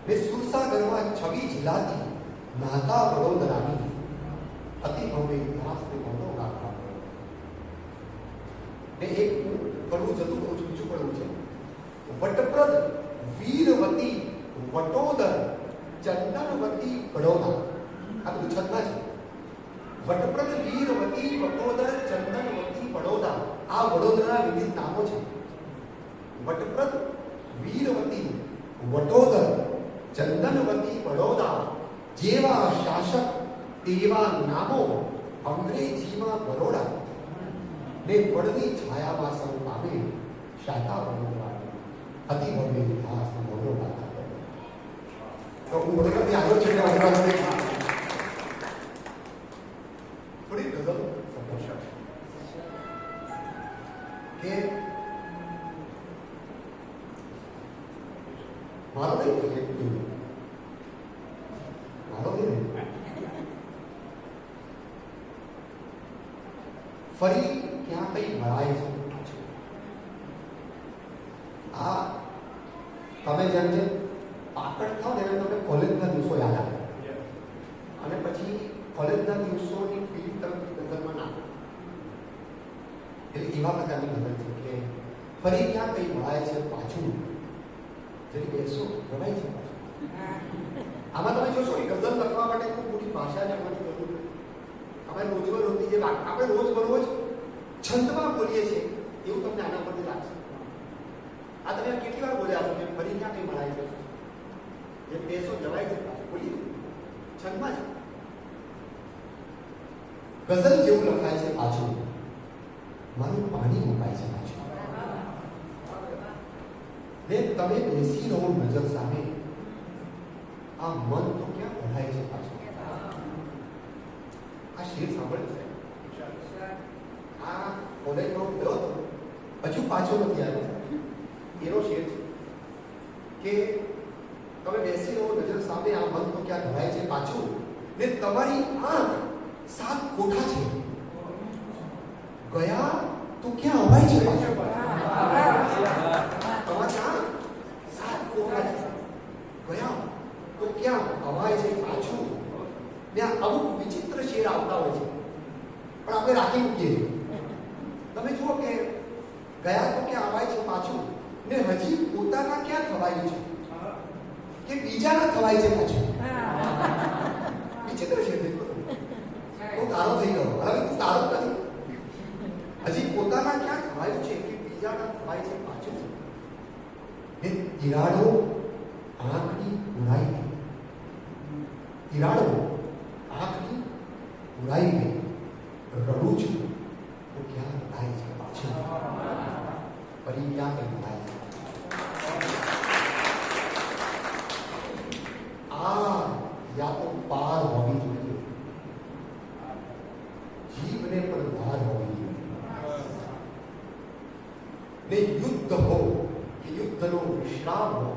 ને સુરસાગરમાં છબી ઝીલાતી નાતા વડોદરાની. અતિ ભવ્ય ઇતિહાસને ગૌરવ રાખતા ને એક પડવું જતું કહું છું, બીજું પડવું છે વટપ્રદ વીરવતી વટોદર ચંદનવતી વડોદરા. આ બધું છંદમાં છે. વટપ્રદ વીરવતી વટોદર ચંદનવતી વડોદરા. આ વડોદરા વિવિધ નામો છે. વટપ્રદ વીરવતી વટોદર ચંદનવતી વડોદરા જેવા શાસક તેવા નામો અંગ્રેજીમાં બરોડા ને વડની છાયામાં સૌ પામે શાતા વડોદરા. અતિ ભવ્ય ઇતિહાસનો ગૌરવ ગાથા. તો હું વડોદરાથી આવ્યો છું થોડી ગઝલ સંભળાશે કે મારો નહીં મારો નહીં ફરી ક્યાં કઈ મળાય છે. આ તમે જેમ જેમ પાકડ થાવ ને તમને કોલેજના દિવસો યાદ આવે અને પછી કોલેજના દિવસોની ફીલિંગ તમે ગઝલમાં નાખો. એટલે એવા પ્રકારની ગઝલ છે કે ફરી ક્યાં કઈ મળાય છે પાછું જરી બેસો ગવાય છે પાછું. આમાં તમે જોશો કે ગઝલ લખવા માટે ખૂબ મોટી ભાષા જમવાની જરૂર નથી. આપણે રોજબરોજની જે વાત આપણે રોજબરોજ છંદમાં બોલીએ છીએ એવું તમને આના પરથી લાગશે. આ તમે કેટલી વાર બોલ્યા છો કે ફરી ક્યાં કઈ મળાય છે જે બેસો જવાય છે બોલીએ છંદમાં જ ગઝલ જેવું લખાય છે પાછું મારું પાણી મુકાય છે પાછું ને તમે બેસી રહો નજર સામે આ મન તો ક્યાં ભરાય છે પાછું. આ શેર સાંભળે છે. આ કોલેજમાં હું ગયો હતો હજુ પાછો નથી આવ્યો. એનો શેર છે કે તમે બેસી રહો નજર સામે આ મન તો ક્યાં ભરાય છે પાછું ને તમારી આંખ 7 કોઠા છે ગયા તો ક્યાં અવાય છે પાછું. તમારી આંખ 7 કોઠા છે ગયા તો ક્યાં અવાય છે પાછું. ને અમુક વિચિત્ર શેર આવતા હોય છે પણ આપણે રાખી મૂકીએ છીએ. તમે જુઓ કે ગયા તો ક્યાં અવાય છે પાછું ને હજી પોતાના ક્યાં થવાયું છે કે બીજાના થવાય છે પાછું. વિચિત્ર શેર દેખો. હું તારો થઈ ગયો હવે તું તારો નથી. હજી પોતાના ક્યાં થવાયું છે કે બીજાના થવાય છે પાછું. ને તિરાડો આંખની ઉડાઈ ગઈ. તિરાડો આંખની ઉડાઈ ગઈ. રડું છું તો ક્યાં થાય છે પાછું. ફરી ક્યાં કઈ થાય છે. આ યા તો પાર હોવી જોઈએ. જીવને પણ ધાર હોવી જોઈએ. ને યુદ્ધ હો કે યુદ્ધનો વિશ્રામ હો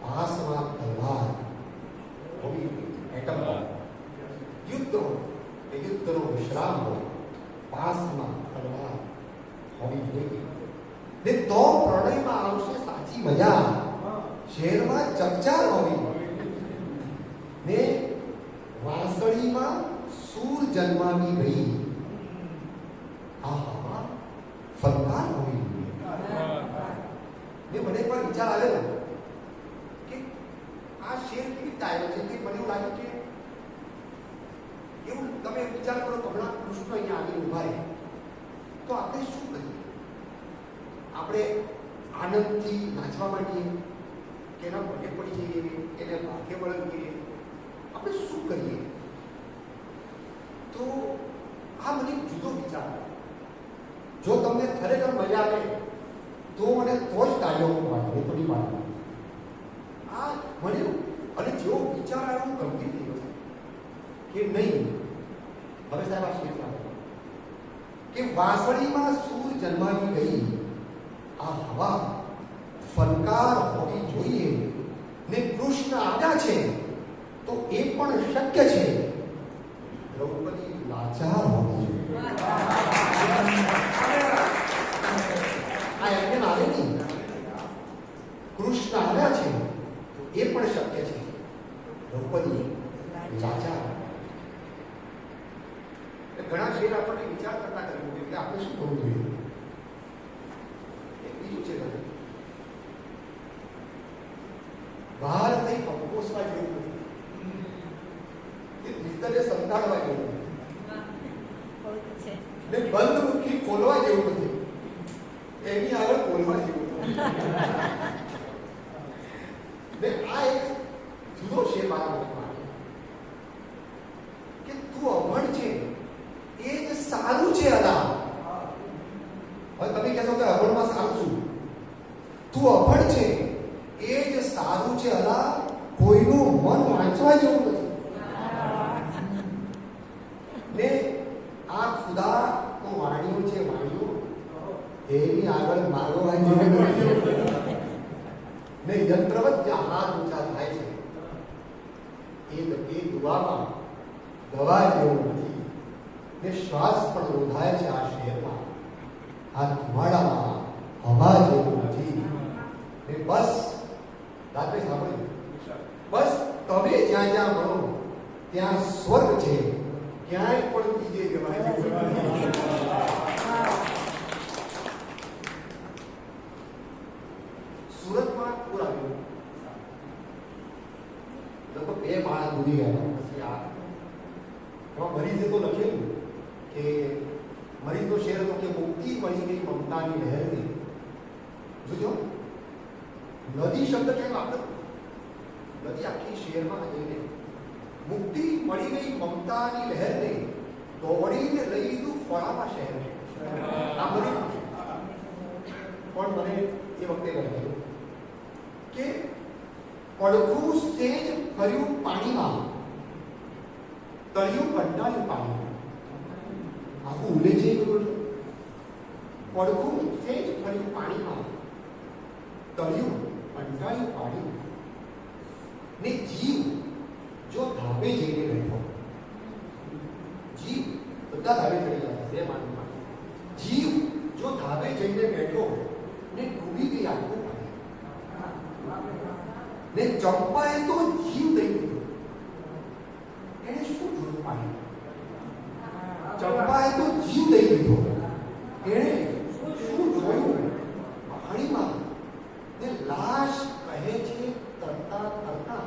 પાસમાં તલવાર હોવી જોઈએ. એટમ બોમ્બ યુદ્ધ હો કે યુદ્ધનો વિશ્રામ હો પાસમાં તલવાર હોવી જોઈએ. મજા શહેરમાં ચકચાર હોવી ને વાંસળીમાં સૂર જન્માવી ગઈ આહા ફનકાર હોવી ને મને એકવાર વિચાર આવ્યો કે આ શેર કેવી રીતે આવ્યો છે કે મને એવું લાગ્યું કે એવું તમે વિચાર કરો હમણાં કૃષ્ણ અહીંયા આગળ ઉભા રહે તો આપણે શું કરીએ? આપણે આનંદથી નાચવા માંડીએ કે એના પગે પડી જઈએ એને ભાગ્ય વળગીએ આપણે શું કરીએ? તો આ મને જુદો વિચાર જો તમને ખરેખર મજા આવે તો મને તો જ તાળીઓ પાડવી થોડી વાર આ મને અને જેવો વિચાર આવ્યો ગંભીર થઈ ગયો કે નહીં હવે સાહેબ આ શેર કે વાંસળીમાં સૂર જન્માવી ગઈ આ હવા ફનકાર હોવી જોઈએ ને કૃષ્ણ આવ્યા છે તો એ પણ શક્ય છે દ્રૌપદી લાચાર હોવી જોઈએ આ એમને આવે નહીં કૃષ્ણ આવ્યા છે તો એ પણ શક્ય છે દ્રૌપદી લાચાર ઘણા શેર આપણને વિચાર કરતા કરવું જોઈએ કે આપણે શું કરવું જોઈએ. એક બીજું છે બહાર થઈ કંપોસ્ટમાં જેવું નથી એ ભીતરે સંતાડવા જેવું નથી ને બંધ મુઠ્ઠી ખોલવા જેવું નથી એની આગળ ખોલવા જેવું નથી ને આ એક જુદો છે મારા મતમાં કે તું અભણ છે એ જ સારું છે અદા. હવે તમે કહેશો કે અભણમાં સારું શું? તું અભણ છે એ જ સારું છે અદા કોઈનું મન વાંચવા જેવું નથી ને આ ખુદા તો વાણીઓ છે વાણીઓ એની આગળ મારવા જેવું ને યંત્રવત જ્યાં હાથ ઊંચા થાય છે એ દુવામાં દવા જેવું નથી ને શ્વાસ પણ રોધાય છે આ શહેરમાં આ ધુમાડામાં હવા જેવું નથી ને બસ રાત્રે સાંભળ્યું બસ તમે જ્યાં જ્યાં ભણો ત્યાં સ્વર્ગ છે ક્યાંય પણ બીજે જવાય છે. સુરતમાં પૂર આવ્યું લગભગ 2 માણસ ડૂબી ગયા પછી આ એમાં મરીઝે તો લખેલું કે મરીઝનો શેર હતો કે મુક્તિ મળી ગઈ મમતાની લહેરની. જોજો નદી શબ્દ કેમ આપણે નદી આખી શેરમાં જઈને મુક્તિ મળી ગઈ મમતાની લહેરને દોડીને લઈ લીધું ખોળામાં શહેરને. આ મરીઝ પણ મને એ વખતે લખ્યું કે પડખું સેજ ફર્યું પાણીમાં તળિયું કંટાળ્યું પાણીમાં. આખું ઉલેચી ગયું પડખું સેજ ફર્યું પાણીમાં તળિયું કંટાળ્યું પાણીમાં ને જીવ જો ધાબે જઈને બેઠો જીવ બધા ધાબે ચડી ગયા છે માનવામાં જીવ જો ધાબે જઈને બેઠો ને ડૂબી ગઈ આખું ને ચંપાએ તો જીવ દઈ દીધો. એને શું જોયું પાણી? ચંપાએ તો જીવ દઈ દીધો. એને શું જોયું પાણીમાં? ને લાશ કહે છે તરતા તરતા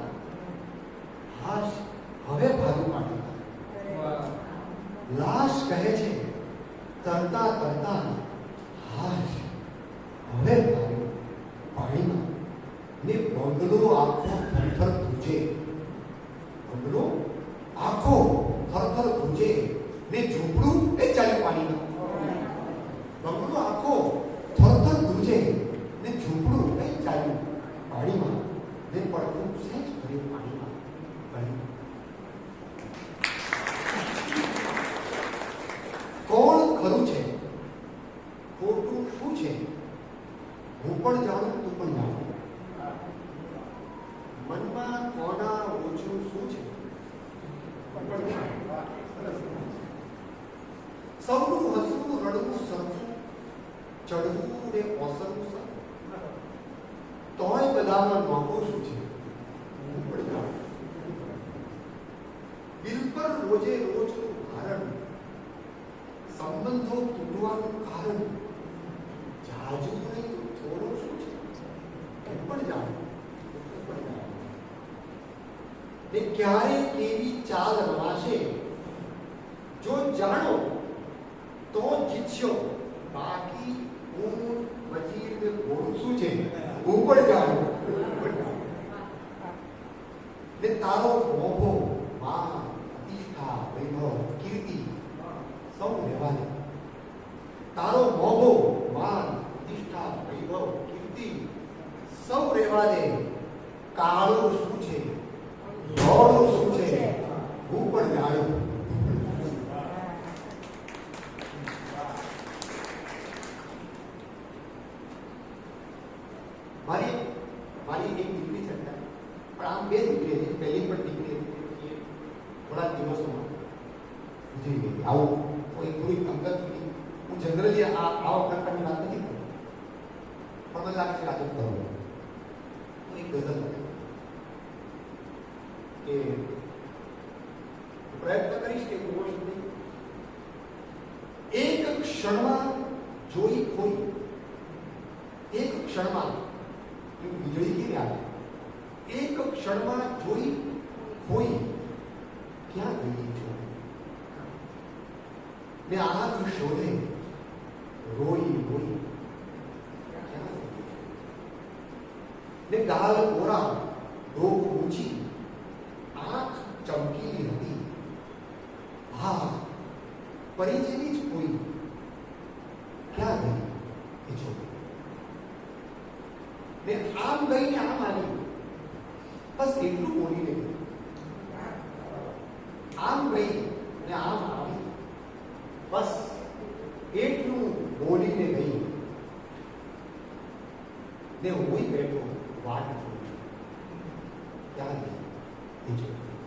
હાશ હવે ભાગી પાડી. લાશ કહે છે તરતા તરતા હાશ હવે ભાગી પાણીમાં ને બંગલો આખો થરથર ધ્રુજે. બંગલો આખો થરથર ધ્રુજે ને ઝૂંપડું એ ચાલ્યું પાણીમાં. બંગલો આખો થરથર ધ્રુજે ને ઝૂંપડું એ ચાલ્યું પાણીમાં ને પડખું સહેજ ભર્યું પાણીમાં. કોણ ખરું છે ખોટું શું છે હું પણ જાણું તું પણ જાણું. મનમાં કોના ઓછું શું છે સૌનું હસવું રડવું સરખું ચડવું ને ઓસરવું સરખું બધામાં મોકો શું છે? દિલ પર રોજે રોજનું ભારણ, સંબંધો તૂટવાનું કારણ, જાજુ નહીં તો થોડો શું છે? એ પણ જાણો. ને ક્યારે કેવી ચાલ રમાશે જો જાણો તો જીતશો, બાકી હું વજીર ને ઘોડું શું છે? હું પણ જાણું. ને તારો મોભો, માન, પ્રતિષ્ઠા, વૈભવ, કીર્તિ સૌ રહેવા દે. તારો મોભો, માન, પ્રતિષ્ઠા, વૈભવ, કીર્તિ સૌ રહેવા દે. કાળું શું છે? ધોળું શું છે? હું પણ જાણું. મારી એક દીકરી છે, પણ આમ બે દીકરી હતી. પહેલી પણ દીકરી હતી, થોડા દિવસોમાં ગુજરી ગઈ. આવું કોઈ થોડી અંગત, હું જનરલી આ વખતની વાત નથી કરતો, પણ મને લાગે છે આજે કરું. હું એક ગઝલ લખી કે પ્રયત્ન કરીશ કે રોજ નહીં. એક ક્ષણમાં જોઈ ખોઈ, એક ક્ષણમાં વીજળી કેવી આવે, એક ક્ષણમાં જોઈ ખોઈ ક્યાં ગઈ છો? ને આંખ શોધે રોઈ રોઈ ક્યાં ગઈ? ને ગાલ ગોરા, ડોક ઊંચી, આંખ ચમકીલી હતી. હા, પરી જેવી જ કોઈ ક્યાં ગઈ એ છોકરી? ને આમ ગઈને આમ આવી, બસ એટલું બોલીને ગઈ. આમ ગઈ ને આમ આવી, બસ એટલું બોલીને ગઈ. ને હું બેઠો વાટ જોઉં, ક્યાં ગઈ એ છોકરી?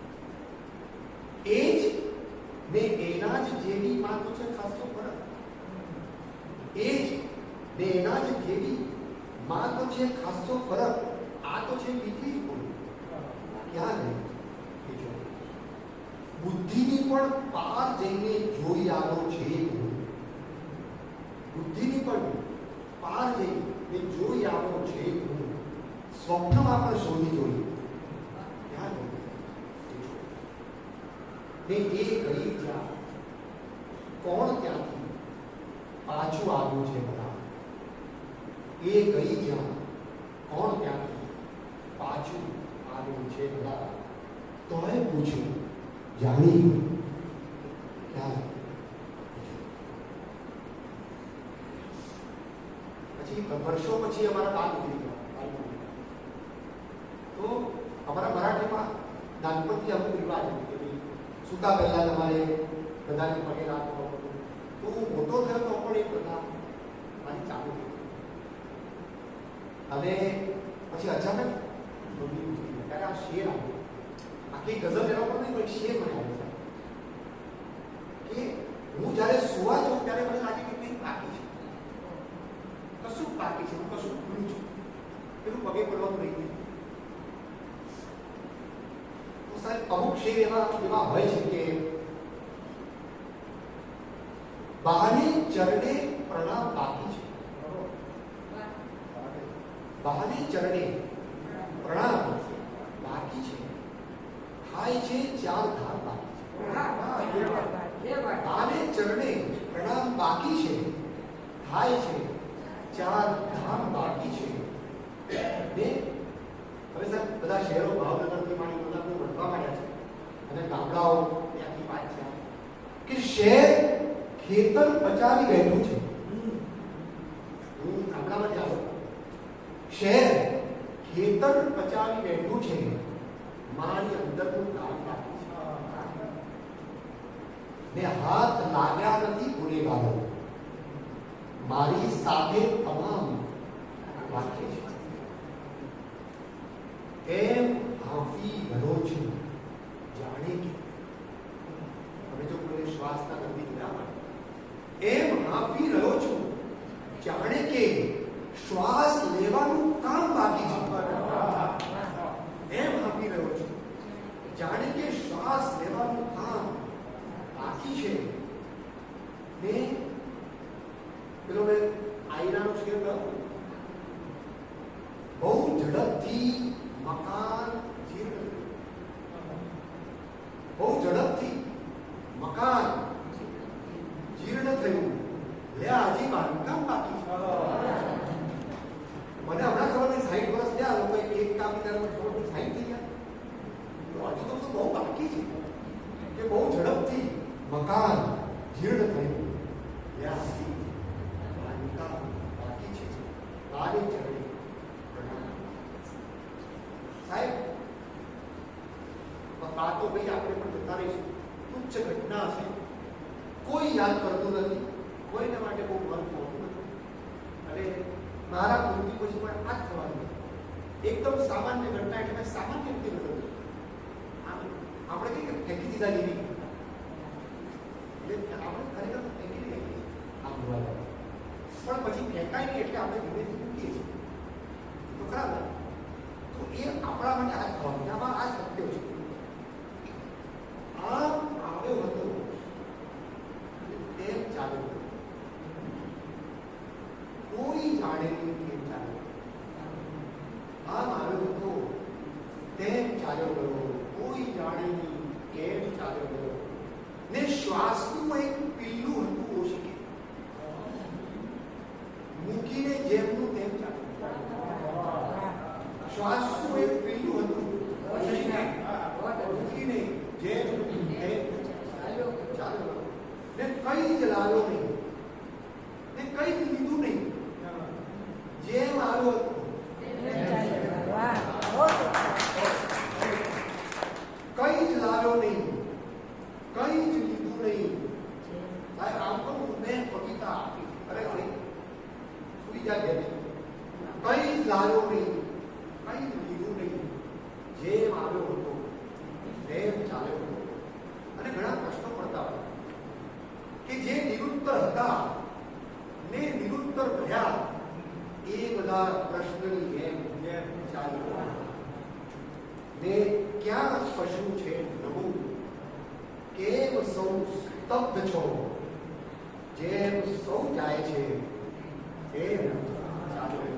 એ જ ને એના જ જેવી માં તો છે ખાસો ફરક. એ જ ને એના જ જેવી માં તો છે ખાસો ફરક. આ તો છે બીજી જ કોઈ. ક્યાં ગઈ એ છોકરી? બુદ્ધિની પણ પાર જઈને જોઈ આવ્યો છે હું. બુદ્ધિની પણ પાર જઈને જોઈ આવ્યો છે હું. સ્વપ્નમાં પણ શોધી જોઈ. ક્યાં ગઈ ને એ ગઈ જ્યાં, કોણ ત્યાંથી પાછું આવ્યું છે બધા? એ ગઈ જ્યાં, કોણ ત્યાંથી પાછું આવ્યું છે બધા? તોય પૂછ્યું જાણી ક્યાં? પછી વર્ષો પછી અમારા બાપ ઉતરી ગયા. તો અમારા મરાઠીમાં નાનપણથી અમુક રિવાજ સુતા પહેલા તમારે બધાને પગે રાખવો. તો હું મોટો થયો તો પણ એ બધા મારી ચાલુ થઈ. અને પછી અચાનક મમ્મી ઉઠી ગયા, ત્યારે આ શેર આવ્યો. આખી ગઝલ એના પર નહીં, પણ શેર મને આવ્યો કે હું જ્યારે સુવા જાઉં ત્યારે મને લાગે કે કંઈક બાકી છે, કશું બાકી છે, હું કશું ભૂલું છું. પેલું પગે પડવાનું રહી ગયું. અમુક શેર એવા હોય છે કે બહાને ચરણે પ્રણામ બાકી છે, બહાને ચરણે પ્રણામ બાકી છે, થાય છે ચાર ધામ બાકી છે. બહાને ચરણે પ્રણામ બાકી છે, થાય છે ચાર ધામ બાકી છે. ને હવે સાહેબ બધા શહેરો ભાવનગરથી માંડી બધા વધવા માંડ્યા છે, અને ગામડાઓ ત્યાંથી પાછા કે શહેર ખેતર પચાવી બેઠું છે. હું ગામડામાંથી આવું. શહેર ખેતર પચાવી બેઠું છે, મારી અંદરનું કામ બાકી છે. ને હાથ લાગ્યા નથી ગુનેગારો, મારી સાથે તમામ બાકી છે. એમ હાંફી રહ્યો છું જાણે કે, તમે જો કોઈ શ્વાસના ગતિ લીધા, એમ હાંફી રહ્યો છું જાણે કે શ્વાસ લેવાનું કામ બાકી છે. ઝડપથી મકાન જીર્ણ થયું. બહુ ઝડપથી મકાન જીર્ણ થયું. લે હજી બાંધકામ બાકી છે. મને હમણાં ખબર નહીં 60 વર્ષ થયા લોકોએ એક કામ કર્યા ખબર નહીં 60 થઈ ગયા. તો હજુ તો બધું બહુ બાકી છે કે બહુ ઝડપથી મકાન જીર્ણ થયું. લે હજી બાંધકામ બાકી છે. બારી ચડી સાહેબ આ તો ભાઈ આપણે પણ જતા રહીશું. તુચ્છ ઘટના છે, કોઈ યાદ કરતું નથી, કોઈને માટે બહુ મહત્વ હોતું નથી. અને મારા મૃત્યુ પછી પણ આ જ થવાનું છે. એકદમ સામાન્ય ઘટના એટલે મેં સામાન્ય રીતે બધું આપણે કહીએ ફેંકી દીધા જેવી એટલે આપણે ખરેખર ફેંકી દીધી આમ જોવા જાય પણ પછી ફેંકાય નહીં એટલે આપણે ધીમે ધીમે મૂકીએ છીએ તો ખરાબ ને? તો એ આપણા માટે આ થવાનું આમાં આ સત્ય છે. આમ આવ્યો હતો તેમ ચાલ્યો, કોઈ જાણે નહીં કેમ ચાલ્યો. આમ આવ્યો હતો તેમ ચાલ્યો ગયો, કોઈ જાણે નહીં કેમ ચાલ્યો ગયો. ને શ્વાસનું એક પિલ્લું હતું ઓશિકે મૂકીને જેમનું તેમ ચાલ્યો. શ્વાસનું એક પિલ્લું હતું ઓશિકે મૂકીને જેમનું તેમ ચાલ્યો. ને કઈ જ લાવ્યો નહીં, ને કઈ જ લીધું નહીં, જેમ આવ્યો હતો કઈ જ લાવ્યો નહીં, કઈ જ લીધું નહીં. આમ તો મેં કવિતા આપી અરે સુઈ જાય કઈ જ લાવ્યો નહીં, કઈ જ લીધું નહીં, જેમ આવ્યો હતો તેમ ચાલ્યો હતો. અને ઘણા પ્રશ્નો પડતા હોય કે જે નિરુત્તર હતા ને નિરુત્તર રહ્યા એ બધા પ્રશ્નની જેમ ચાલ્યો. ને ક્યાં પશુ છે નવું, કેમ સૌ સ્તબ્ધ છો, જેમ સૌ જાય છે તેમ ચાલ્યો.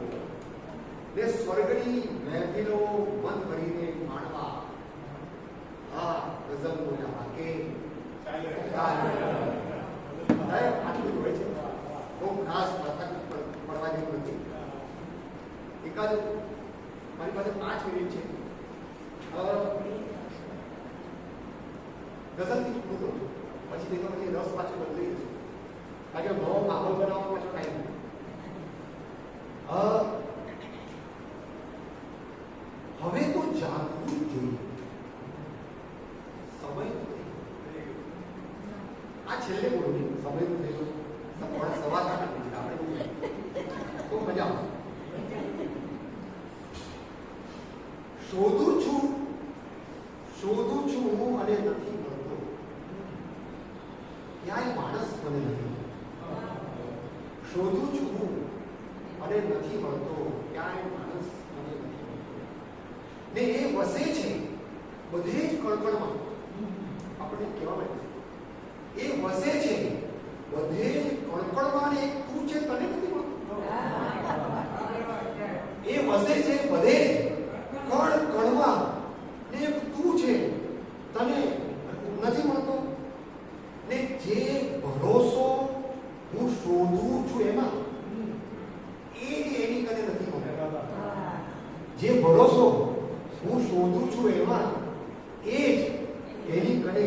ને સ્વર્ગની મહેફિલો મન ભરીને માણવા આ ગઝલ બોલ્યા કે આટલું હોય છે. બહુ ખાસ પડવા જેવું નથી. એકાદ મારી પાસે 5 મિનિટ છે. ગઝલથી પૂરું કરું પછી તેનો પછી રસ પાછો બદલાઈ જશે. કારણ કે નવો માહોલ બનાવવા પાછો ટાઈમ નથી. હવે તો જાગવું જ જોઈએ. સમય આ છેલ્લે બોલું નહીં, સમય તો થઈ ગયો. સવા 7 આપણે તો મજા આવશે. શોધું છું હું અને નથી મળતો. ક્યાંય માણસ મને નથી. શોધું છું હું અને નથી મળતો, ક્યાંય માણસ મને નથી મળતો. ને એ વસે છે બધે જ કણકણમાં. આપણે કહેવા માંગે એ વસે છે બધે જ કણકણમાં ને એક તું છે તને નથી મળતો. એ વસે છે બધે જ કણ કણમાં ને તું છે તને નથી મળતો. ને જે ભરોસો હું શોધું છું એમાં એ જ એની કને નથી મળતો. જે ભરોસો હું શોધું છું એમાં એ જ એની કને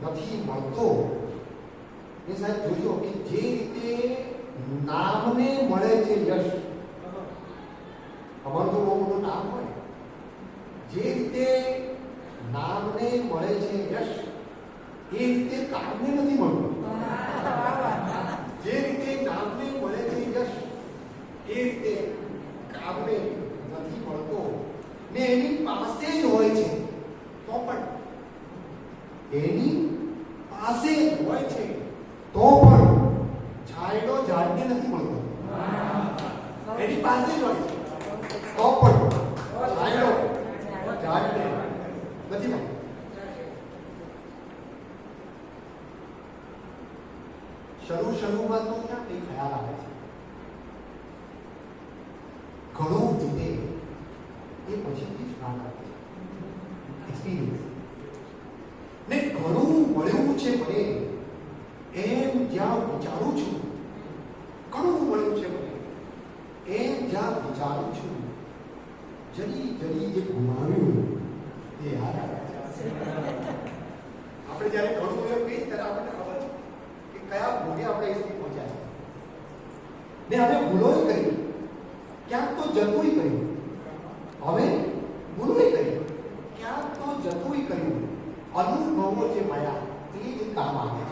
નથી મળતો. એ સાહેબ જોજો કે જે રીતે નામને મળે છે યશ, અમારું તો બહુ મોટું નામ હોય, જે રીતે નામને મળે છે યશ એ રીતે કામને નથી મળતું. જે રીતે નામને મળે છે યશ એ રીતે કામને નથી મળતો. ને એની પાસે જ હોય છે તો પણ એની પાસે જ હોય છે તો પણ છાંયડો ઝાડને નથી મળતો. એની પાસે જ હોય છે તો પણ છાંયડો ઝાડને નથી મળતો. શરૂમાં તો ક્યાં કઈ ખ્યાલ આવે છે, ઘણું જુદે એક્સપિરિયન્સ. ને ઘણું મળ્યું છે મને એમ જ્યાં વિચારું છું, ઘણું મળ્યું છે મને એમ જ્યાં વિચારું છું, જરી જરી જે ગુમાવ્યું તે યાદ આવે છે. આપણે જ્યારે ઘણું મળ્યું કહીએ ત્યારે આપણને ખબર છે કે કયા ભોગે આપણે એ સુધી પહોંચ્યા છે. ને હવે ભૂલોય કરી, ક્યાંક તો જતુંય કર્યું, હવે ભૂલોય કરી, ક્યાંક તો જતુંય કર્યું, અનુભવો જે મળ્યા એ જ કામ આવે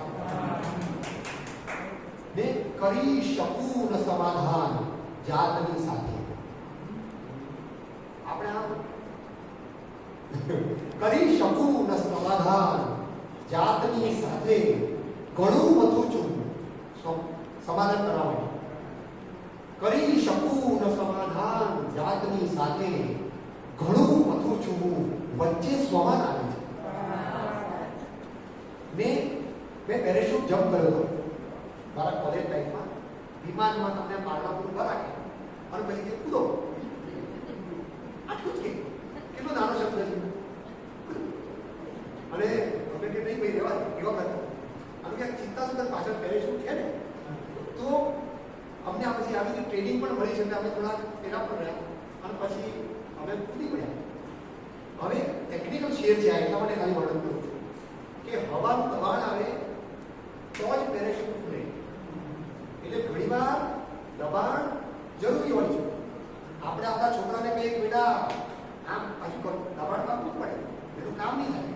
ને કરી શકું ન સમાધાન જાતની સાથે. આપણે આમ કરી શકું ન સમાધાન જાતની સાથે ઘણું મથું છું સમાધાન કરાવવાનું. કરી શકું ન સમાધાન જાતની સાથે ઘણું મથું છું વચ્ચે સ્વમાન આવે છે. મેં પેરેશૂટ જમ્પ કર્યો હતો મારા કોલેજ લાઈફમાં. વિમાનમાં તમને પારણા પૂરું રાખે અને પછી કે કૂદો, આટલું જ કે કેટલો નાનો શબ્દ છે. અને અમે કે નહીં ભાઈ રહેવા એવા કરતા અને ક્યાંક ચિંતા સુધર પાછળ પેરેશૂટ છે ને તો અમને આ પછી આવી ટ્રેનિંગ પણ મળી છે. અમે થોડા પેલા પણ રહ્યા અને પછી અમે કૂદી પડ્યા. હવે ટેકનિકલ શેર છે એટલા માટે ખાલી વર્ણન કરું છું કે હવાનું દબાણ આવે તો જ પેરેશૂટ ખુલે. એટલે ઘણીવાર દબાણ જરૂરી હોય છે. આપણે આપણા છોકરાને કહીએ કે બેટા આમ પાછું કરો, દબાણ આપવું પડે, એનું કામ નહીં થાય.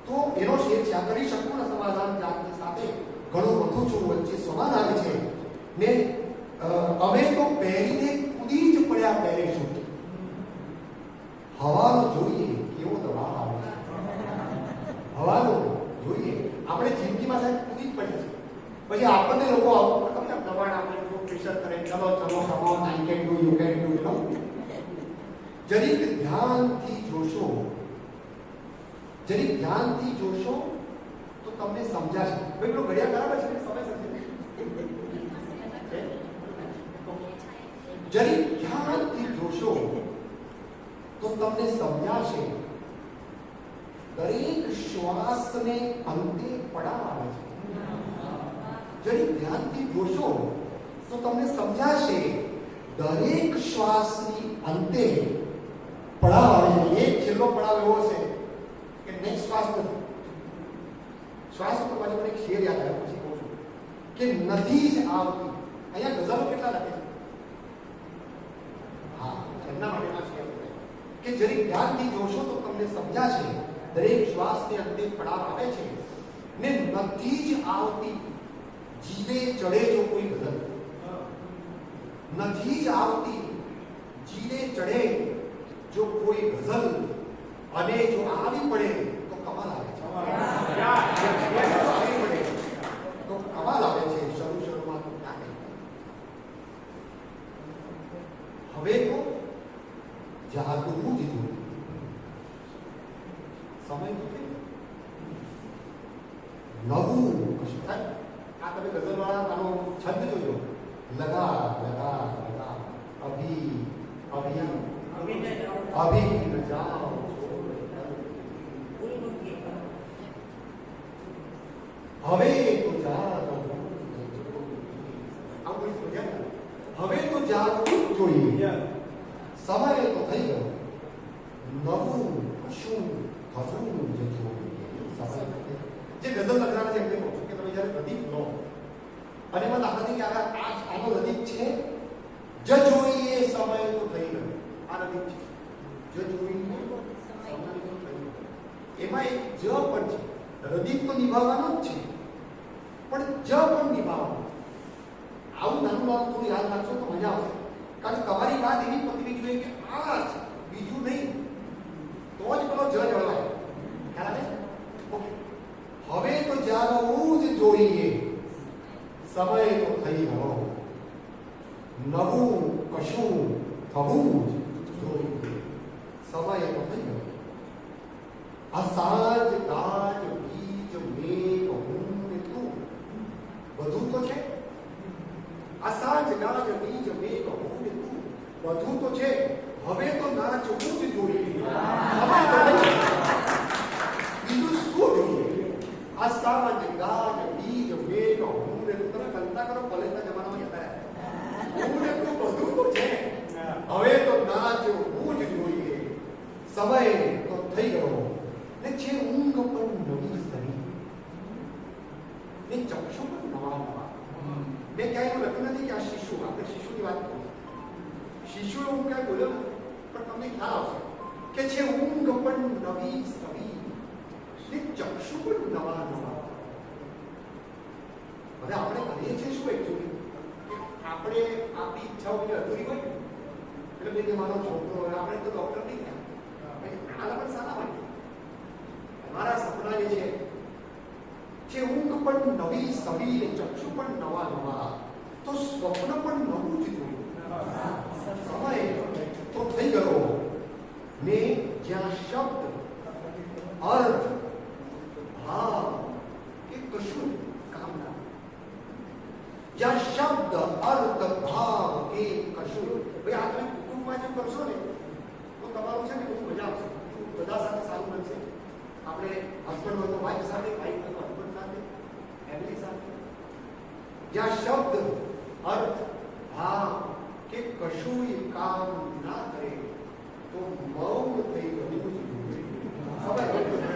તો એનો શેર છે આ કરી શકું ને સમાધાન જાતની સાથે ઘણું વધુ છું વચ્ચે સમાન આવે છે ને અમે તો પહેરીને કૂદી જ પડ્યા પેરેશૂટ. હવાનો જોઈએ કેવો દબાણ આવે છે, હવાનો જોઈએ. આપણે જિંદગીમાં સાહેબ કૂદી જ પડ્યા છે. પછી આપણને લોકો આવું ખબર દબાણ આપણે લોકો પ્રેશર કરે, ચલો ચલો come on I can do you can do no. જરીક ધ્યાનથી જોશો, જરીક ધ્યાનથી જોશો તો તમને સમજાશે. ભાઈ પેલો ઘડિયાળ બરાબર છે, સમય સમજે. જરીક ધ્યાનથી જોશો તો તમને સમજાશે. દરેક શ્વાસને અંતે પડાવ આવે છે. જરીક ધ્યાનથી જોશો તો તમને સમજાશે. દરેક શ્વાસની અંતે પડાવ આવે છે. એક છેલ્લો પડાવ એવો છે કે નેક્સ્ટ શ્વાસ નથી. શ્વાસ ઉપર પાછળ મને એક શેર યાદ આવ્યો પછી કહું છું કે નથી જ આવતી. અહીંયા ગઝલો કેટલા લખે છે? હા, એમના માટે આ શેર કે જરીક ધ્યાનથી જોશો તો તમને સમજાશે. દરેક શ્વાસને અંતે પડાવ આવે છે ને નથી જ આવતી. જીવે ચડે જો કોઈ ગઝલ, નથી જ આવતી. જીવે ચડે જો કોઈ ગઝલ અને જો આવી પડે તો કમાલ આવે છે. આવી પડે તો કમાલ આવે છે. શરૂમાં તો ક્યાં હવે તો જાગવું જ જોઈએ. સમય તો નવું કશું થાય. આ તમે ગઝલ વાળા આનો છંદ જોજો. લગા લગા લગા અભી અભી અભી ન જાઓ. હવે તો જાગવું હવે તો જાગવું જોઈએ. સમય તો થઈ ગયો. નવું શું થવું જ જોઈએ. જે ગઝલ લખનારા છે એમને કહું છું કે તમે જ્યારે પ્રદીપ લો અને એમાં દાખલા તરીકે આનો નદીક છે જ જોઈએ સમય તો થઈ ગયો. આ નદીક છે જ જોઈએ સમય તો થઈ ગયો. એમાં એક જ પણ છે. હૃદય તો નિભાવવાનો જ છે પણ જ પણ નિભાવવાનો. આવું નાનું નાનું થોડું યાદ રાખશો તો મજા આવશે. કારણ કે તમારી વાત એવી પકડી જોઈએ કે આ જ બીજું નહીં તો જ પેલો જ જળવાય. ખ્યાલ આવે છે? ઓકે. હવે તો જાગવું જ જોઈએ. સમય તો થઈ ગયો. નવું કશું થવું જ જોઈએ. સમય તો થઈ ગયો. આ સાંજ કાજ બીજ મેઘ હું ને તું બધું તો છે. આ સાંજ કાજ બીજ મેઘ હું ને તું બધું તો છે. હવે તો નાચવું જ જોઈએ. સમય તો થઈ ગયો. આ સામાજિક ગાજ બીજ મેઘ હું ને તું તમે કલ્પના કરો કોલેજના જમાનામાં જતા રહ્યા હું ને તું બધું તો છે હવે તો નાચ હું જ જોઈએ સમય તો થઈ ગયો ને છે ઊંઘ પણ નવી સરી ને ચક્ષુ પણ નવા નવા મેં ક્યાંય એવું લખ્યું નથી કે આ શિશુ આપણે શિશુની વાત કરીએ શિશુ એવું ક્યાંય બોલ્યો નથી પણ તમને ખ્યાલ આવશે કે છે ઊંઘ પણ નવી સરી ને ચક્ષુ પણ નવા નવા હવે આપણે કરીએ છીએ શું એકચ્યુઅલી આપણે આપણી ઈચ્છાઓ જે અધૂરી હોય એટલે ભાઈ કે મારો છોકરો હોય આપણે તો ડોક્ટર નહીં થયા ઘણા પણ સારા હોય મારા સપના જે છે ઊંઘ પણ નવી સવી ને ચક્ષુ પણ નવા નવા તો સ્વપ્ન પણ નવું જ જોયું સમય તો થઈ ગયો ને જ્યાં શબ્દ અર્થ ભાવ કે કશું કામ ના જ્યાં શબ્દ અર્થ ભાવ કે કશું ભાઈ આ તમે કુટુંબમાં જો કરશો ને તો તમારું છે ને બહુ મજા આવશે બધા સાથે સારું બનશે આપણે હસબન્ડ હોય તો વાઈફ સાથે વાઈફ હોય તો હસબન્ડ સાથે ફેમિલી સાથે જ્યાં શબ્દ અર્થ ભાવ કે કશું કામ ના કરે તો મૌન થઈ ગયું ખબર